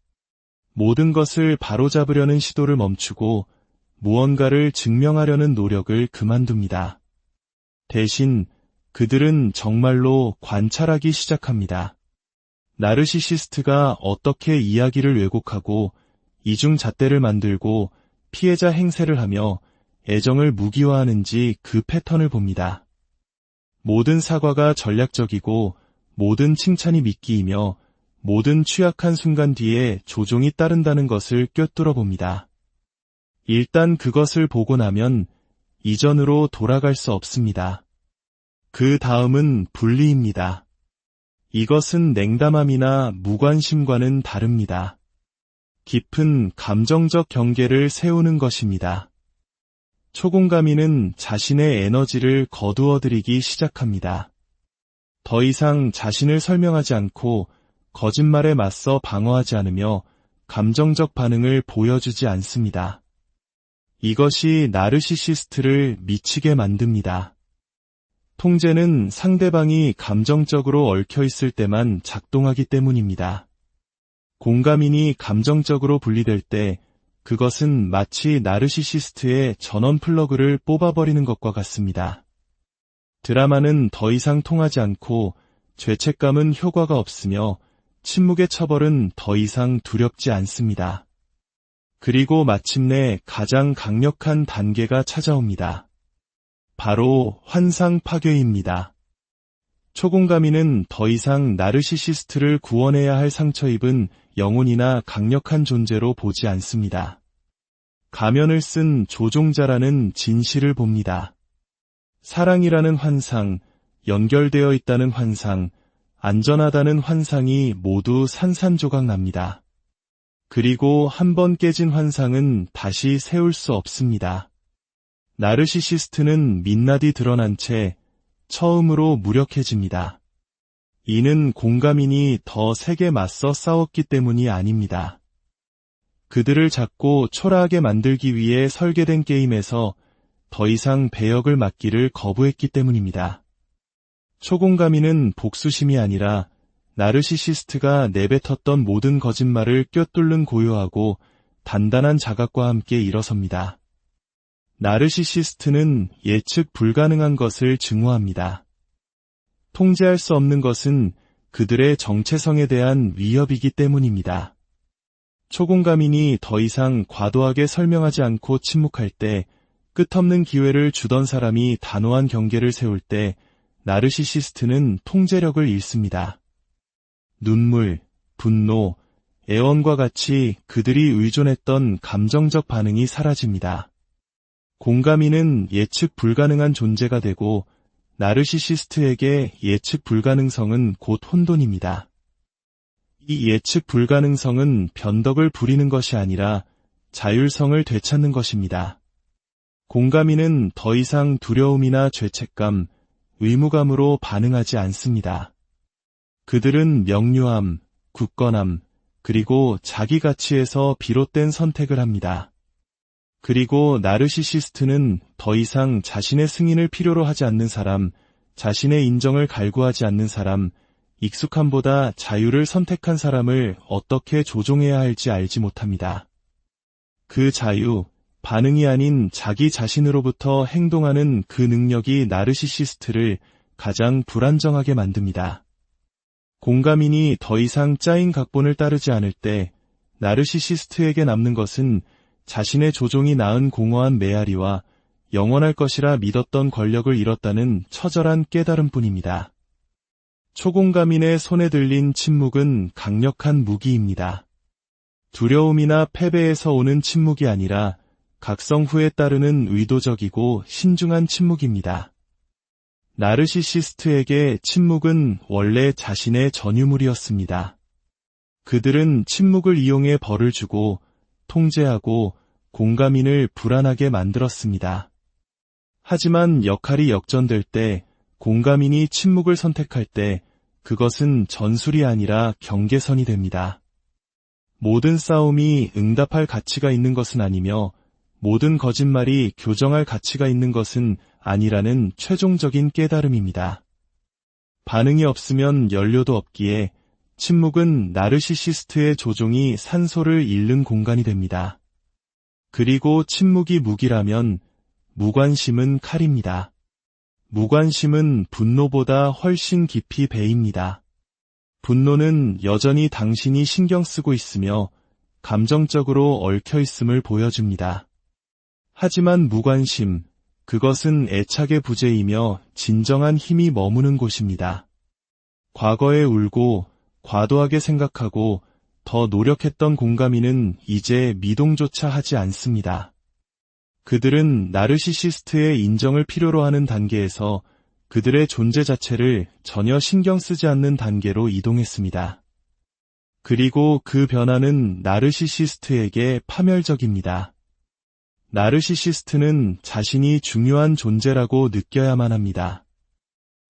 모든 것을 바로잡으려는 시도를 멈추고 무언가를 증명하려는 노력을 그만둡니다. 대신 그들은 정말로 관찰하기 시작합니다. 나르시시스트가 어떻게 이야기를 왜곡하고 이중잣대를 만들고 피해자 행세를 하며 애정을 무기화하는지 그 패턴을 봅니다. 모든 사과가 전략적이고 모든 칭찬이 미끼이며 모든 취약한 순간 뒤에 조종이 따른다는 것을 꿰뚫어 봅니다. 일단 그것을 보고 나면 이전으로 돌아갈 수 없습니다. 그 다음은 분리입니다. 이것은 냉담함이나 무관심과는 다릅니다. 깊은 감정적 경계를 세우는 것입니다. 초공감인은 자신의 에너지를 거두어들이기 시작합니다. 더 이상 자신을 설명하지 않고 거짓말에 맞서 방어하지 않으며 감정적 반응을 보여주지 않습니다. 이것이 나르시시스트를 미치게 만듭니다. 통제는 상대방이 감정적으로 얽혀 있을 때만 작동하기 때문입니다. 공감인이 감정적으로 분리될 때 그것은 마치 나르시시스트의 전원 플러그를 뽑아버리는 것과 같습니다. 드라마는 더 이상 통하지 않고 죄책감은 효과가 없으며 침묵의 처벌은 더 이상 두렵지 않습니다. 그리고 마침내 가장 강력한 단계가 찾아옵니다. 바로 환상 파괴입니다. 초공감인은 더 이상 나르시시스트를 구원해야 할 상처 입은 영혼이나 강력한 존재로 보지 않습니다. 가면을 쓴 조종자라는 진실을 봅니다. 사랑이라는 환상, 연결되어 있다는 환상, 안전하다는 환상이 모두 산산조각 납니다. 그리고 한 번 깨진 환상은 다시 세울 수 없습니다. 나르시시스트는 민낯이 드러난 채 처음으로 무력해집니다. 이는 공감인이 더 세게 맞서 싸웠기 때문이 아닙니다. 그들을 잡고 초라하게 만들기 위해 설계된 게임에서 더 이상 배역을 맡기를 거부했기 때문입니다. 초공감인은 복수심이 아니라 나르시시스트가 내뱉었던 모든 거짓말을 꿰뚫는 고요하고 단단한 자각과 함께 일어섭니다. 나르시시스트는 예측 불가능한 것을 증오합니다. 통제할 수 없는 것은 그들의 정체성에 대한 위협이기 때문입니다. 초공감인이 더 이상 과도하게 설명하지 않고 침묵할 때, 끝없는 기회를 주던 사람이 단호한 경계를 세울 때 나르시시스트는 통제력을 잃습니다. 눈물, 분노, 애원과 같이 그들이 의존했던 감정적 반응이 사라집니다. 공감인은 예측 불가능한 존재가 되고 나르시시스트에게 예측 불가능성은 곧 혼돈입니다. 이 예측 불가능성은 변덕을 부리는 것이 아니라 자율성을 되찾는 것입니다. 공감인은 더 이상 두려움이나 죄책감, 의무감으로 반응하지 않습니다. 그들은 명료함, 굳건함, 그리고 자기 가치에서 비롯된 선택을 합니다. 그리고 나르시시스트는 더 이상 자신의 승인을 필요로 하지 않는 사람, 자신의 인정을 갈구하지 않는 사람, 익숙함보다 자유를 선택한 사람을 어떻게 조종해야 할지 알지 못합니다. 그 자유, 반응이 아닌 자기 자신으로부터 행동하는 그 능력이 나르시시스트를 가장 불안정하게 만듭니다. 공감인이 더 이상 짜인 각본을 따르지 않을 때 나르시시스트에게 남는 것은 자신의 조종이 낳은 공허한 메아리와 영원할 것이라 믿었던 권력을 잃었다는 처절한 깨달음뿐입니다. 초공감인의 손에 들린 침묵은 강력한 무기입니다. 두려움이나 패배에서 오는 침묵이 아니라 각성 후에 따르는 의도적이고 신중한 침묵입니다. 나르시시스트에게 침묵은 원래 자신의 전유물이었습니다. 그들은 침묵을 이용해 벌을 주고 통제하고 공감인을 불안하게 만들었습니다. 하지만 역할이 역전될 때, 공감인이 침묵을 선택할 때 그것은 전술이 아니라 경계선이 됩니다. 모든 싸움이 응답할 가치가 있는 것은 아니며 모든 거짓말이 교정할 가치가 있는 것은 아니라는 최종적인 깨달음입니다. 반응이 없으면 연료도 없기에 침묵은 나르시시스트의 조종이 산소를 잃는 공간이 됩니다. 그리고 침묵이 무기라면 무관심은 칼입니다. 무관심은 분노보다 훨씬 깊이 배입니다. 분노는 여전히 당신이 신경 쓰고 있으며 감정적으로 얽혀 있음을 보여줍니다. 하지만 무관심, 그것은 애착의 부재이며 진정한 힘이 머무는 곳입니다. 과거에 울고 과도하게 생각하고 더 노력했던 공감인은 이제 미동조차 하지 않습니다. 그들은 나르시시스트의 인정을 필요로 하는 단계에서 그들의 존재 자체를 전혀 신경 쓰지 않는 단계로 이동했습니다. 그리고 그 변화는 나르시시스트에게 파멸적입니다. 나르시시스트는 자신이 중요한 존재라고 느껴야만 합니다.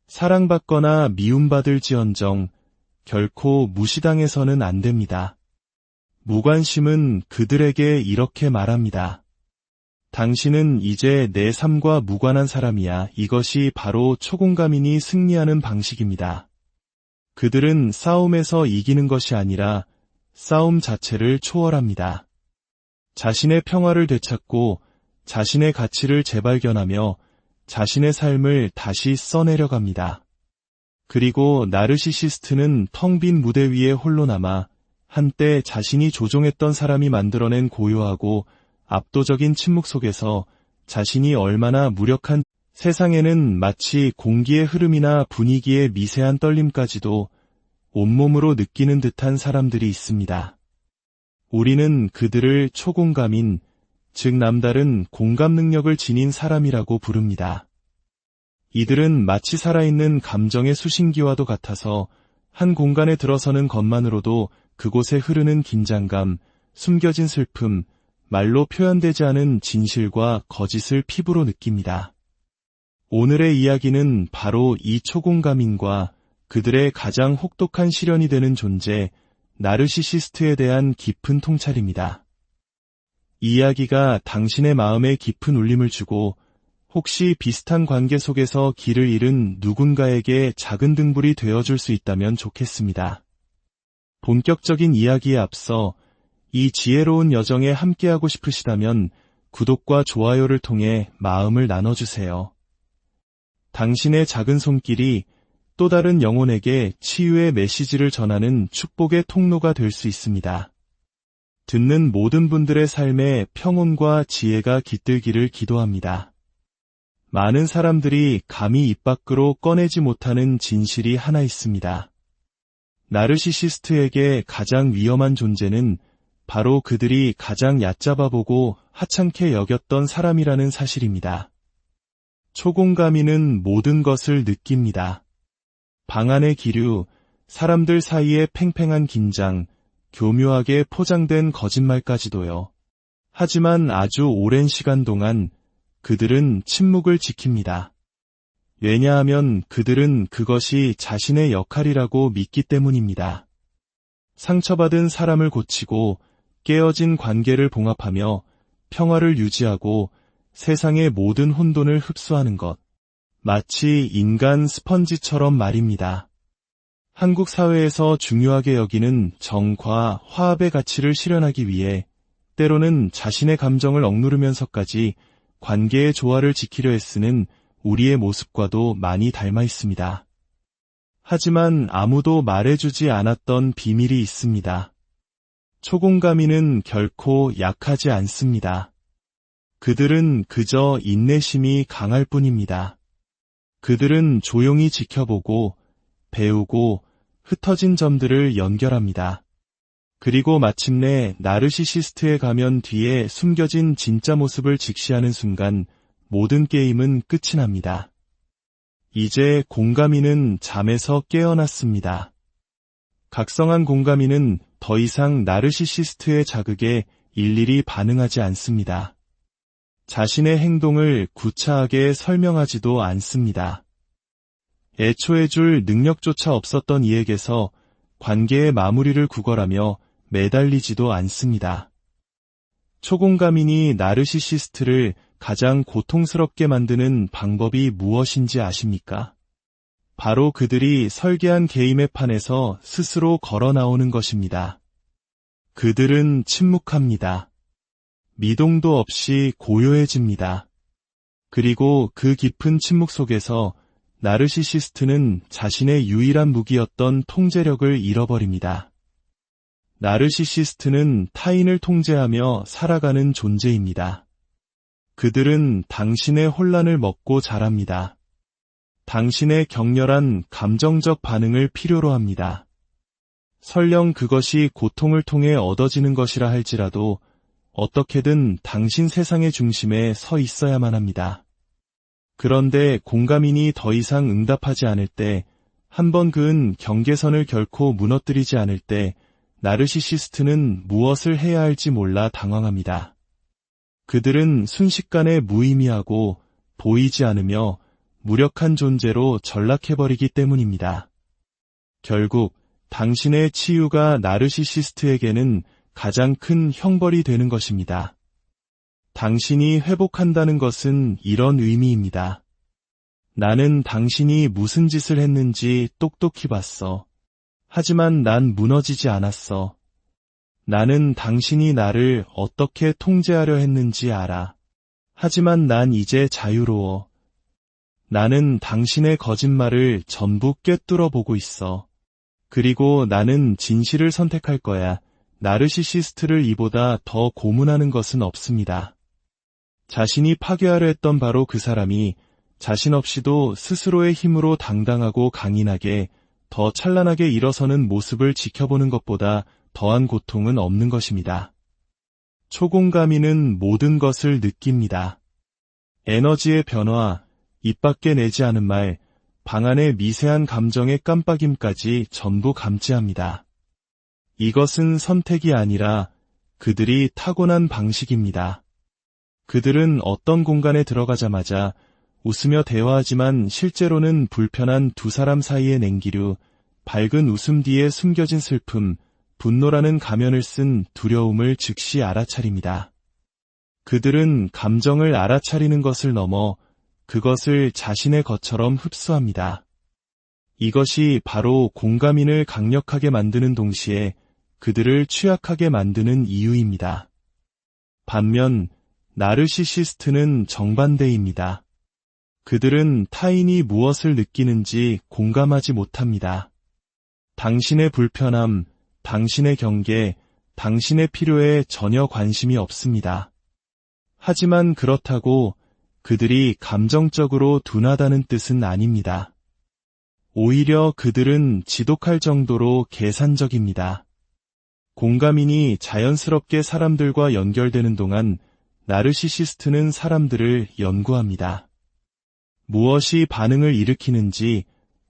사랑받거나 미움받을지언정 결코 무시당해서는 안 됩니다. 무관심은 그들에게 이렇게 말합니다. 당신은 이제 내 삶과 무관한 사람이야. 이것이 바로 초공감인이 승리하는 방식입니다. 그들은 싸움에서 이기는 것이 아니라 싸움 자체를 초월합니다. 자신의 평화를 되찾고 자신의 가치를 재발견하며 자신의 삶을 다시 써내려갑니다. 그리고 나르시시스트는 텅 빈 무대 위에 홀로 남아 한때 자신이 조종했던 사람이 만들어낸 고요하고 압도적인 침묵 속에서 자신이 얼마나 무력한 세상에는 마치 공기의 흐름이나 분위기의 미세한 떨림까지도 온몸으로 느끼는 듯한 사람들이 있습니다. 우리는 그들을 초공감인, 즉 남다른 공감 능력을 지닌 사람이라고 부릅니다. 이들은 마치 살아있는 감정의 수신기와도 같아서 한 공간에 들어서는 것만으로도 그곳에 흐르는 긴장감, 숨겨진 슬픔, 말로 표현되지 않은 진실과 거짓을 피부로 느낍니다. 오늘의 이야기는 바로 이 초공감인과 그들의 가장 혹독한 시련이 되는 존재, 나르시시스트에 대한 깊은 통찰입니다. 이 이야기가 당신의 마음에 깊은 울림을 주고 혹시 비슷한 관계 속에서 길을 잃은 누군가에게 작은 등불이 되어줄 수 있다면 좋겠습니다. 본격적인 이야기에 앞서 이 지혜로운 여정에 함께하고 싶으시다면 구독과 좋아요를 통해 마음을 나눠주세요. 당신의 작은 손길이 또 다른 영혼에게 치유의 메시지를 전하는 축복의 통로가 될 수 있습니다. 듣는 모든 분들의 삶에 평온과 지혜가 깃들기를 기도합니다. 많은 사람들이 감히 입 밖으로 꺼내지 못하는 진실이 하나 있습니다. 나르시시스트에게 가장 위험한 존재는 바로 그들이 가장 얕잡아보고 하찮게 여겼던 사람이라는 사실입니다. 초공감이는 모든 것을 느낍니다. 방 안의 기류, 사람들 사이의 팽팽한 긴장, 교묘하게 포장된 거짓말까지도요. 하지만 아주 오랜 시간 동안 그들은 침묵을 지킵니다. 왜냐하면 그들은 그것이 자신의 역할이라고 믿기 때문입니다. 상처받은 사람을 고치고 깨어진 관계를 봉합하며 평화를 유지하고 세상의 모든 혼돈을 흡수하는 것. 마치 인간 스펀지처럼 말입니다. 한국 사회에서 중요하게 여기는 정과 화합의 가치를 실현하기 위해 때로는 자신의 감정을 억누르면서까지 관계의 조화를 지키려 애쓰는 우리의 모습과도 많이 닮아 있습니다. 하지만 아무도 말해주지 않았던 비밀이 있습니다. 초공감이는 결코 약하지 않습니다. 그들은 그저 인내심이 강할 뿐입니다. 그들은 조용히 지켜보고 배우고 흩어진 점들을 연결합니다. 그리고 마침내 나르시시스트의 가면 뒤에 숨겨진 진짜 모습을 직시하는 순간 모든 게임은 끝이 납니다. 이제 공감이는 잠에서 깨어났습니다. 각성한 공감이는 더 이상 나르시시스트의 자극에 일일이 반응하지 않습니다. 자신의 행동을 구차하게 설명하지도 않습니다. 애초에 줄 능력조차 없었던 이에게서 관계의 마무리를 구걸하며 매달리지도 않습니다. 초공감인이 나르시시스트를 가장 고통스럽게 만드는 방법이 무엇인지 아십니까? 바로 그들이 설계한 게임의 판에서 스스로 걸어 나오는 것입니다. 그들은 침묵합니다. 미동도 없이 고요해집니다. 그리고 그 깊은 침묵 속에서 나르시시스트는 자신의 유일한 무기였던 통제력을 잃어버립니다. 나르시시스트는 타인을 통제하며 살아가는 존재입니다. 그들은 당신의 혼란을 먹고 자랍니다. 당신의 격렬한 감정적 반응을 필요로 합니다. 설령 그것이 고통을 통해 얻어지는 것이라 할지라도 어떻게든 당신 세상의 중심에 서 있어야만 합니다. 그런데 공감인이 더 이상 응답하지 않을 때, 한번 그은 경계선을 결코 무너뜨리지 않을 때 나르시시스트는 무엇을 해야 할지 몰라 당황합니다. 그들은 순식간에 무의미하고 보이지 않으며 무력한 존재로 전락해버리기 때문입니다. 결국 당신의 치유가 나르시시스트에게는 가장 큰 형벌이 되는 것입니다. 당신이 회복한다는 것은 이런 의미입니다. 나는 당신이 무슨 짓을 했는지 똑똑히 봤어. 하지만 난 무너지지 않았어. 나는 당신이 나를 어떻게 통제하려 했는지 알아. 하지만 난 이제 자유로워. 나는 당신의 거짓말을 전부 꿰뚫어 보고 있어. 그리고 나는 진실을 선택할 거야. 나르시시스트를 이보다 더 고문하는 것은 없습니다. 자신이 파괴하려 했던 바로 그 사람이 자신 없이도 스스로의 힘으로 당당하고 강인하게 더 찬란하게 일어서는 모습을 지켜보는 것보다 더한 고통은 없는 것입니다. 초공감인은 모든 것을 느낍니다. 에너지의 변화, 입 밖에 내지 않은 말, 방안의 미세한 감정의 깜빡임까지 전부 감지합니다. 이것은 선택이 아니라 그들이 타고난 방식입니다. 그들은 어떤 공간에 들어가자마자 웃으며 대화하지만 실제로는 불편한 두 사람 사이의 냉기류, 밝은 웃음 뒤에 숨겨진 슬픔, 분노라는 가면을 쓴 두려움을 즉시 알아차립니다. 그들은 감정을 알아차리는 것을 넘어 그것을 자신의 것처럼 흡수합니다. 이것이 바로 공감인을 강력하게 만드는 동시에 그들을 취약하게 만드는 이유입니다. 반면 나르시시스트는 정반대입니다. 그들은 타인이 무엇을 느끼는지 공감하지 못합니다. 당신의 불편함, 당신의 경계, 당신의 필요에 전혀 관심이 없습니다. 하지만 그렇다고 그들이 감정적으로 둔하다는 뜻은 아닙니다. 오히려 그들은 지독할 정도로 계산적입니다. 공감인이 자연스럽게 사람들과 연결되는 동안 나르시시스트는 사람들을 연구합니다. 무엇이 반응을 일으키는지,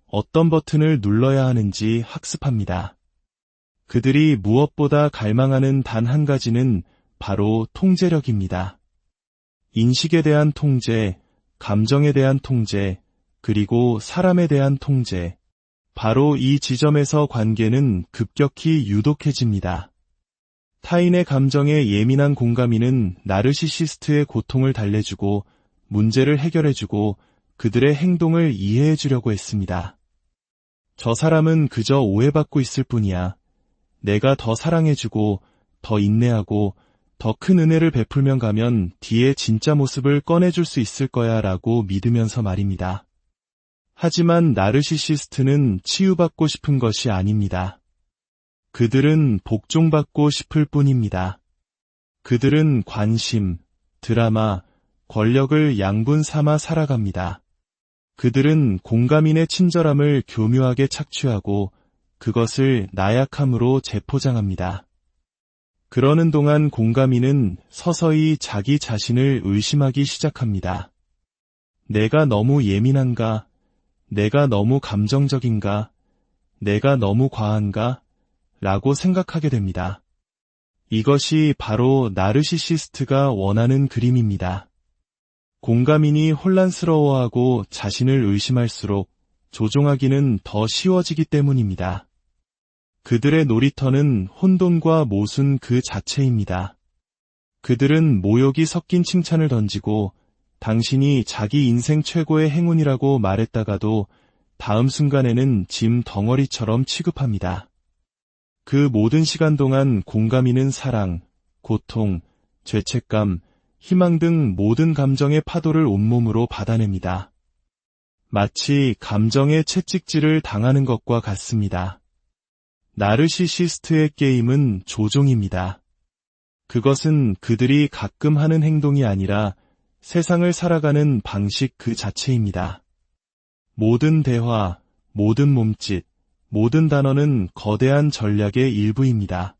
어떤 버튼을 눌러야 하는지 학습합니다. 그들이 무엇보다 갈망하는 단 한 가지는 바로 통제력입니다. 인식에 대한 통제, 감정에 대한 통제, 그리고 사람에 대한 통제. 바로 이 지점에서 관계는 급격히 유독해집니다. 타인의 감정에 예민한 공감인은 나르시시스트의 고통을 달래주고 문제를 해결해주고 그들의 행동을 이해해주려고 했습니다. 저 사람은 그저 오해받고 있을 뿐이야. 내가 더 사랑해주고 더 인내하고 더 큰 은혜를 베풀면 가면 뒤에 진짜 모습을 꺼내줄 수 있을 거야 라고 믿으면서 말입니다. 하지만 나르시시스트는 치유받고 싶은 것이 아닙니다. 그들은 복종받고 싶을 뿐입니다. 그들은 관심, 드라마, 권력을 양분 삼아 살아갑니다. 그들은 공감인의 친절함을 교묘하게 착취하고 그것을 나약함으로 재포장합니다. 그러는 동안 공감인은 서서히 자기 자신을 의심하기 시작합니다. 내가 너무 예민한가? 내가 너무 감정적인가? 내가 너무 과한가? 라고 생각하게 됩니다. 이것이 바로 나르시시스트가 원하는 그림입니다. 공감인이 혼란스러워하고 자신을 의심할수록 조종하기는 더 쉬워지기 때문입니다. 그들의 놀이터는 혼돈과 모순 그 자체입니다. 그들은 모욕이 섞인 칭찬을 던지고 당신이 자기 인생 최고의 행운이라고 말했다가도 다음 순간에는 짐 덩어리처럼 취급합니다. 그 모든 시간 동안 공감인은 사랑, 고통, 죄책감, 희망 등 모든 감정의 파도를 온몸으로 받아냅니다. 마치 감정의 채찍질을 당하는 것과 같습니다. 나르시시스트의 게임은 조종입니다. 그것은 그들이 가끔 하는 행동이 아니라 세상을 살아가는 방식 그 자체입니다. 모든 대화, 모든 몸짓, 모든 단어는 거대한 전략의 일부입니다.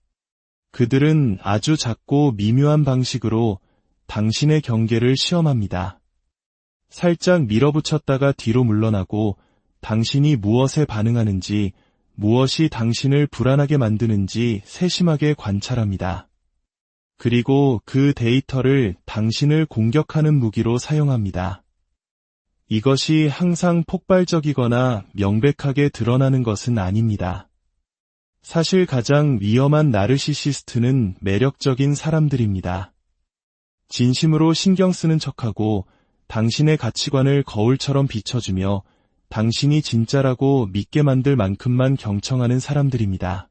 그들은 아주 작고 미묘한 방식으로 당신의 경계를 시험합니다. 살짝 밀어붙였다가 뒤로 물러나고 당신이 무엇에 반응하는지, 무엇이 당신을 불안하게 만드는지 세심하게 관찰합니다. 그리고 그 데이터를 당신을 공격하는 무기로 사용합니다. 이것이 항상 폭발적이거나 명백하게 드러나는 것은 아닙니다. 사실 가장 위험한 나르시시스트는 매력적인 사람들입니다. 진심으로 신경 쓰는 척하고 당신의 가치관을 거울처럼 비춰주며 당신이 진짜라고 믿게 만들 만큼만 경청하는 사람들입니다.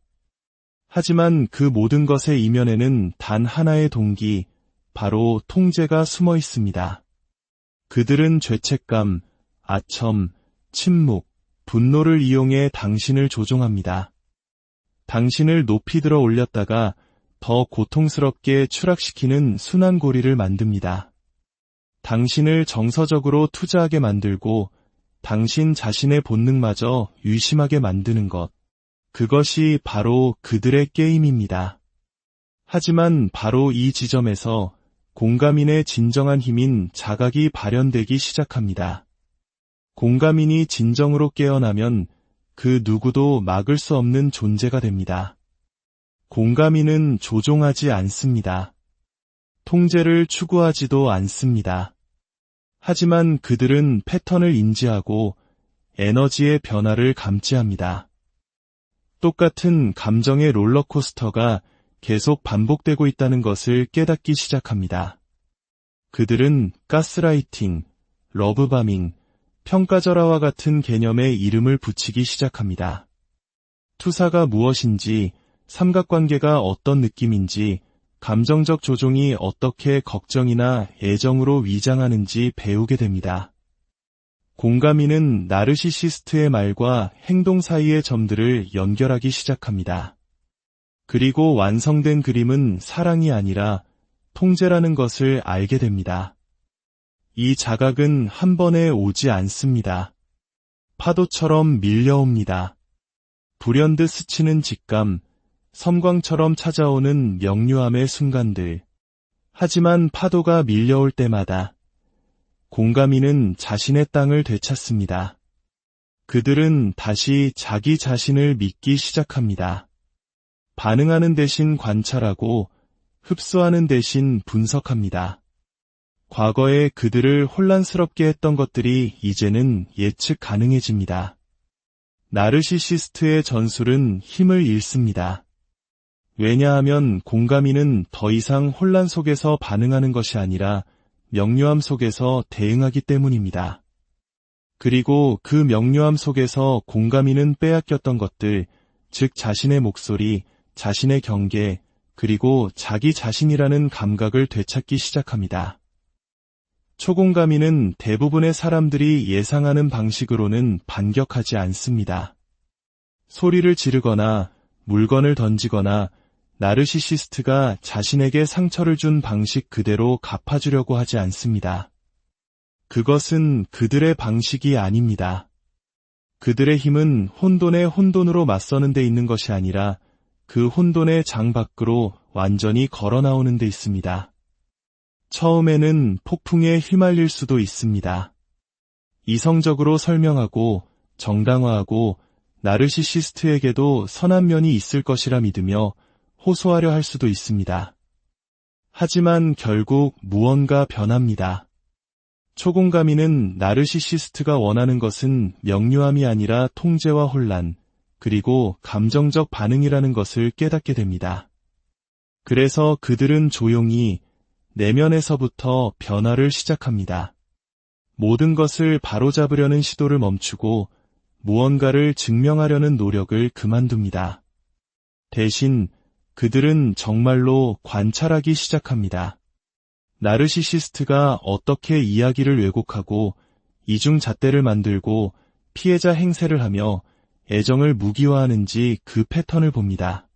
하지만 그 모든 것의 이면에는 단 하나의 동기, 바로 통제가 숨어 있습니다. 그들은 죄책감, 아첨, 침묵, 분노를 이용해 당신을 조종합니다. 당신을 높이 들어 올렸다가 더 고통스럽게 추락시키는 순환고리를 만듭니다. 당신을 정서적으로 투자하게 만들고 당신 자신의 본능마저 유심하게 만드는 것. 그것이 바로 그들의 게임입니다. 하지만 바로 이 지점에서 공감인의 진정한 힘인 자각이 발현되기 시작합니다. 공감인이 진정으로 깨어나면 그 누구도 막을 수 없는 존재가 됩니다. 공감인은 조종하지 않습니다. 통제를 추구하지도 않습니다. 하지만 그들은 패턴을 인지하고 에너지의 변화를 감지합니다. 똑같은 감정의 롤러코스터가 계속 반복되고 있다는 것을 깨닫기 시작합니다. 그들은 가스라이팅, 러브바밍, 평가절하와 같은 개념의 이름을 붙이기 시작합니다. 투사가 무엇인지, 삼각관계가 어떤 느낌인지, 감정적 조종이 어떻게 걱정이나 애정으로 위장하는지 배우게 됩니다. 공감인은 나르시시스트의 말과 행동 사이의 점들을 연결하기 시작합니다. 그리고 완성된 그림은 사랑이 아니라 통제라는 것을 알게 됩니다. 이 자각은 한 번에 오지 않습니다. 파도처럼 밀려옵니다. 불현듯 스치는 직감, 섬광처럼 찾아오는 명료함의 순간들. 하지만 파도가 밀려올 때마다 공감인은 자신의 땅을 되찾습니다. 그들은 다시 자기 자신을 믿기 시작합니다. 반응하는 대신 관찰하고 흡수하는 대신 분석합니다. 과거에 그들을 혼란스럽게 했던 것들이 이제는 예측 가능해집니다. 나르시시스트의 전술은 힘을 잃습니다. 왜냐하면 공감인은 더 이상 혼란 속에서 반응하는 것이 아니라 명료함 속에서 대응하기 때문입니다. 그리고 그 명료함 속에서 공감인은 빼앗겼던 것들, 즉 자신의 목소리, 자신의 경계, 그리고 자기 자신이라는 감각을 되찾기 시작합니다. 초공감인은 대부분의 사람들이 예상하는 방식으로는 반격하지 않습니다. 소리를 지르거나 물건을 던지거나 나르시시스트가 자신에게 상처를 준 방식 그대로 갚아주려고 하지 않습니다. 그것은 그들의 방식이 아닙니다. 그들의 힘은 혼돈에 혼돈으로 맞서는 데 있는 것이 아니라 그 혼돈의 장 밖으로 완전히 걸어 나오는 데 있습니다. 처음에는 폭풍에 휘말릴 수도 있습니다. 이성적으로 설명하고 정당화하고 나르시시스트에게도 선한 면이 있을 것이라 믿으며 호소하려 할 수도 있습니다. 하지만 결국 무언가 변합니다. 초공감인은 나르시시스트가 원하는 것은 명료함이 아니라 통제와 혼란, 그리고 감정적 반응이라는 것을 깨닫게 됩니다. 그래서 그들은 조용히 내면에서부터 변화를 시작합니다. 모든 것을 바로잡으려는 시도를 멈추고 무언가를 증명하려는 노력을 그만둡니다. 대신 그들은 정말로 관찰하기 시작합니다. 나르시시스트가 어떻게 이야기를 왜곡하고 이중잣대를 만들고 피해자 행세를 하며 애정을 무기화하는지 그 패턴을 봅니다.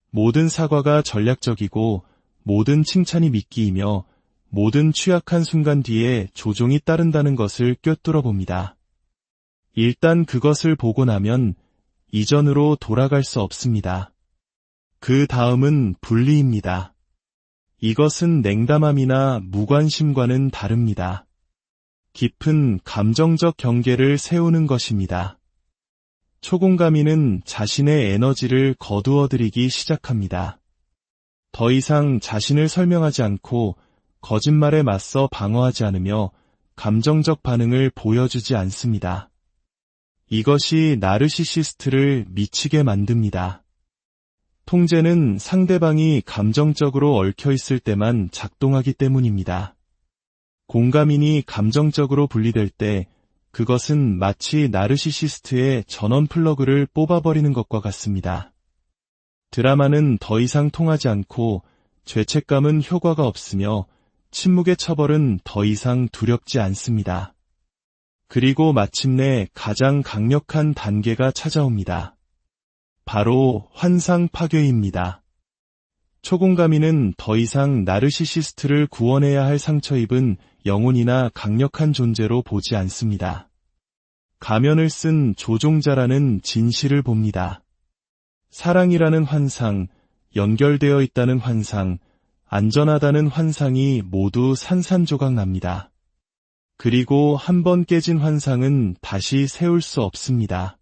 모든 사과가 전략적이고 모든 칭찬이 미끼이며 모든 취약한 순간 뒤에 조종이 따른다는 것을 꿰뚫어 봅니다. 일단 그것을 보고 나면 이전으로 돌아갈 수 없습니다. 그 다음은 분리입니다. 이것은 냉담함이나 무관심과는 다릅니다. 깊은 감정적 경계를 세우는 것입니다. 초공감인은 자신의 에너지를 거두어들이기 시작합니다. 더 이상 자신을 설명하지 않고 거짓말에 맞서 방어하지 않으며 감정적 반응을 보여주지 않습니다. 이것이 나르시시스트를 미치게 만듭니다. 통제는 상대방이 감정적으로 얽혀있을 때만 작동하기 때문입니다. 공감인이 감정적으로 분리될 때 그것은 마치 나르시시스트의 전원 플러그를 뽑아버리는 것과 같습니다. 드라마는 더 이상 통하지 않고 죄책감은 효과가 없으며 침묵의 처벌은 더 이상 두렵지 않습니다. 그리고 마침내 가장 강력한 단계가 찾아옵니다. 바로 환상 파괴입니다. 초공감인은 더 이상 나르시시스트를 구원해야 할 상처 입은 영혼이나 강력한 존재로 보지 않습니다. 가면을 쓴 조종자라는 진실을 봅니다. 사랑이라는 환상, 연결되어 있다는 환상, 안전하다는 환상이 모두 산산조각 납니다. 그리고 한 번 깨진 환상은 다시 세울 수 없습니다.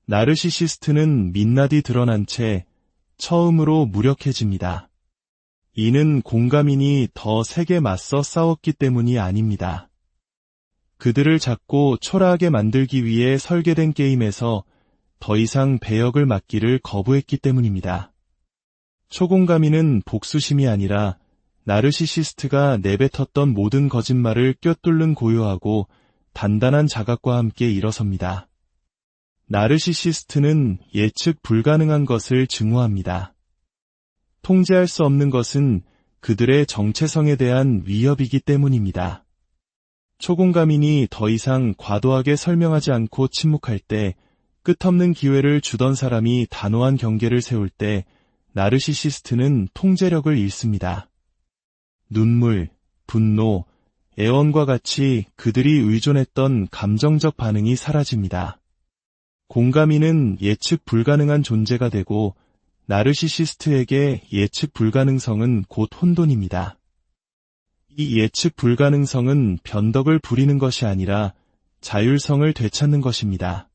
나르시시스트는 민낯이 드러난 채 처음으로 무력해집니다. 이는 공감인이 더 세게 맞서 싸웠기 때문이 아닙니다. 그들을 잡고 초라하게 만들기 위해 설계된 게임에서 더 이상 배역을 맡기를 거부했기 때문입니다. 초공감인은 복수심이 아니라 나르시시스트가 내뱉었던 모든 거짓말을 꿰뚫는 고요하고 단단한 자각과 함께 일어섭니다. 나르시시스트는 예측 불가능한 것을 증오합니다. 통제할 수 없는 것은 그들의 정체성에 대한 위협이기 때문입니다. 초공감인이 더 이상 과도하게 설명하지 않고 침묵할 때, 끝없는 기회를 주던 사람이 단호한 경계를 세울 때 나르시시스트는 통제력을 잃습니다. 눈물, 분노, 애원과 같이 그들이 의존했던 감정적 반응이 사라집니다. 공감인은 예측 불가능한 존재가 되고 나르시시스트에게 예측 불가능성은 곧 혼돈입니다. 이 예측 불가능성은 변덕을 부리는 것이 아니라 자율성을 되찾는 것입니다.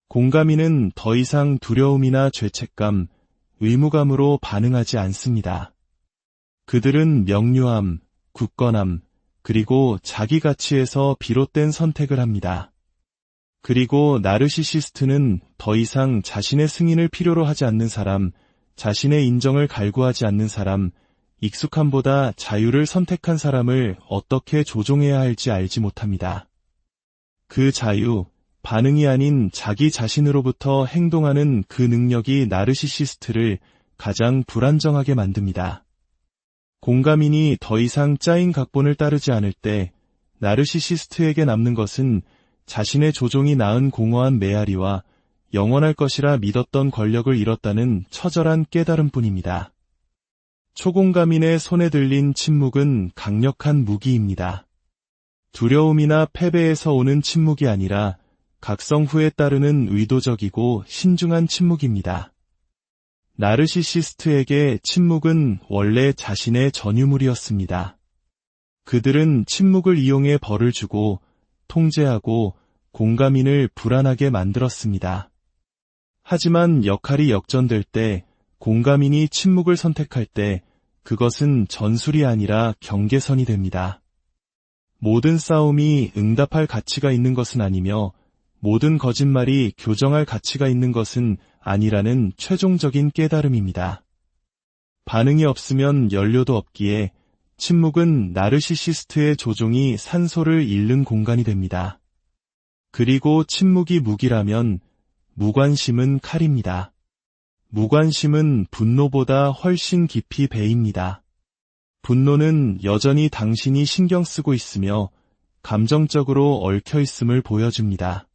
공감인은 더 이상 두려움이나 죄책감, 의무감으로 반응하지 않습니다. 그들은 명료함, 굳건함, 그리고 자기 가치에서 비롯된 선택을 합니다. 그리고 나르시시스트는 더 이상 자신의 승인을 필요로 하지 않는 사람, 자신의 인정을 갈구하지 않는 사람, 익숙함보다 자유를 선택한 사람을 어떻게 조종해야 할지 알지 못합니다. 그 자유, 반응이 아닌 자기 자신으로부터 행동하는 그 능력이 나르시시스트를 가장 불안정하게 만듭니다. 공감인이 더 이상 짜인 각본을 따르지 않을 때 나르시시스트에게 남는 것은 자신의 조종이 낳은 공허한 메아리와 영원할 것이라 믿었던 권력을 잃었다는 처절한 깨달음뿐입니다. 초공감인의 손에 들린 침묵은 강력한 무기입니다. 두려움이나 패배에서 오는 침묵이 아니라 각성 후에 따르는 의도적이고 신중한 침묵입니다. 나르시시스트에게 침묵은 원래 자신의 전유물이었습니다. 그들은 침묵을 이용해 벌을 주고 통제하고 공감인을 불안하게 만들었습니다. 하지만 역할이 역전될 때, 공감인이 침묵을 선택할 때 그것은 전술이 아니라 경계선이 됩니다. 모든 싸움이 응답할 가치가 있는 것은 아니며 모든 거짓말이 교정할 가치가 있는 것은 아니라는 최종적인 깨달음입니다. 반응이 없으면 연료도 없기에 침묵은 나르시시스트의 조종이 산소를 잃는 공간이 됩니다. 그리고 침묵이 무기라면 무관심은 칼입니다. 무관심은 분노보다 훨씬 깊이 배입니다. 분노는 여전히 당신이 신경 쓰고 있으며 감정적으로 얽혀 있음을 보여줍니다.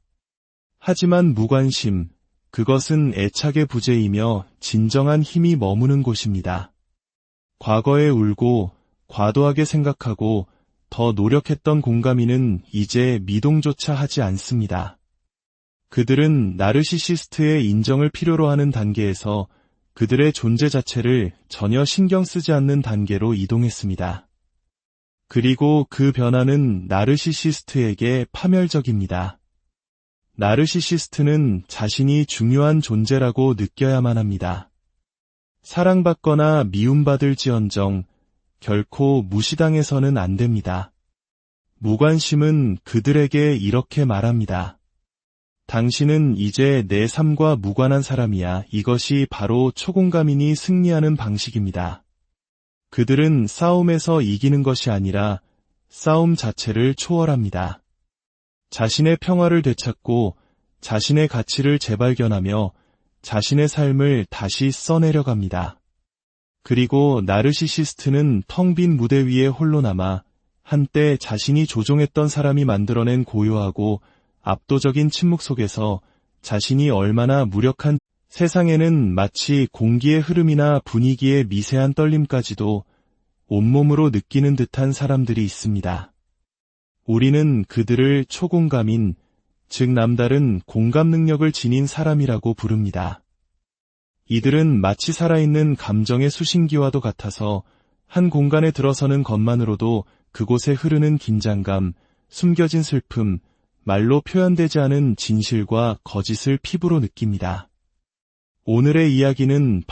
하지만 무관심, 그것은 애착의 부재이며 진정한 힘이 머무는 곳입니다. 과거에 울고 과도하게 생각하고 더 노력했던 공감인은 이제 미동조차 하지 않습니다. 그들은 나르시시스트의 인정을 필요로 하는 단계에서 그들의 존재 자체를 전혀 신경 쓰지 않는 단계로 이동했습니다. 그리고 그 변화는 나르시시스트에게 파멸적입니다. 나르시시스트는 자신이 중요한 존재라고 느껴야만 합니다. 사랑받거나 미움받을지언정 결코 무시당해서는 안 됩니다. 무관심은 그들에게 이렇게 말합니다. 당신은 이제 내 삶과 무관한 사람이야. 이것이 바로 초공감인이 승리하는 방식입니다. 그들은 싸움에서 이기는 것이 아니라 싸움 자체를 초월합니다. 자신의 평화를 되찾고 자신의 가치를 재발견하며 자신의 삶을 다시 써내려갑니다. 그리고 나르시시스트는 텅 빈 무대 위에 홀로 남아 한때 자신이 조종했던 사람이 만들어낸 고요하고 압도적인 침묵 속에서 자신이 얼마나 무력한 세상에는 마치 공기의 흐름이나 분위기의 미세한 떨림까지도 온몸으로 느끼는 듯한 사람들이 있습니다. 우리는 그들을 초공감인, 즉 남다른 공감 능력을 지닌 사람이라고 부릅니다. 이들은 마치 살아있는 감정의 수신기와도 같아서 한 공간에 들어서는 것만으로도 그곳에 흐르는 긴장감, 숨겨진 슬픔, 말로 표현되지 않은 진실과 거짓을 피부로 느낍니다. 오늘의 이야기는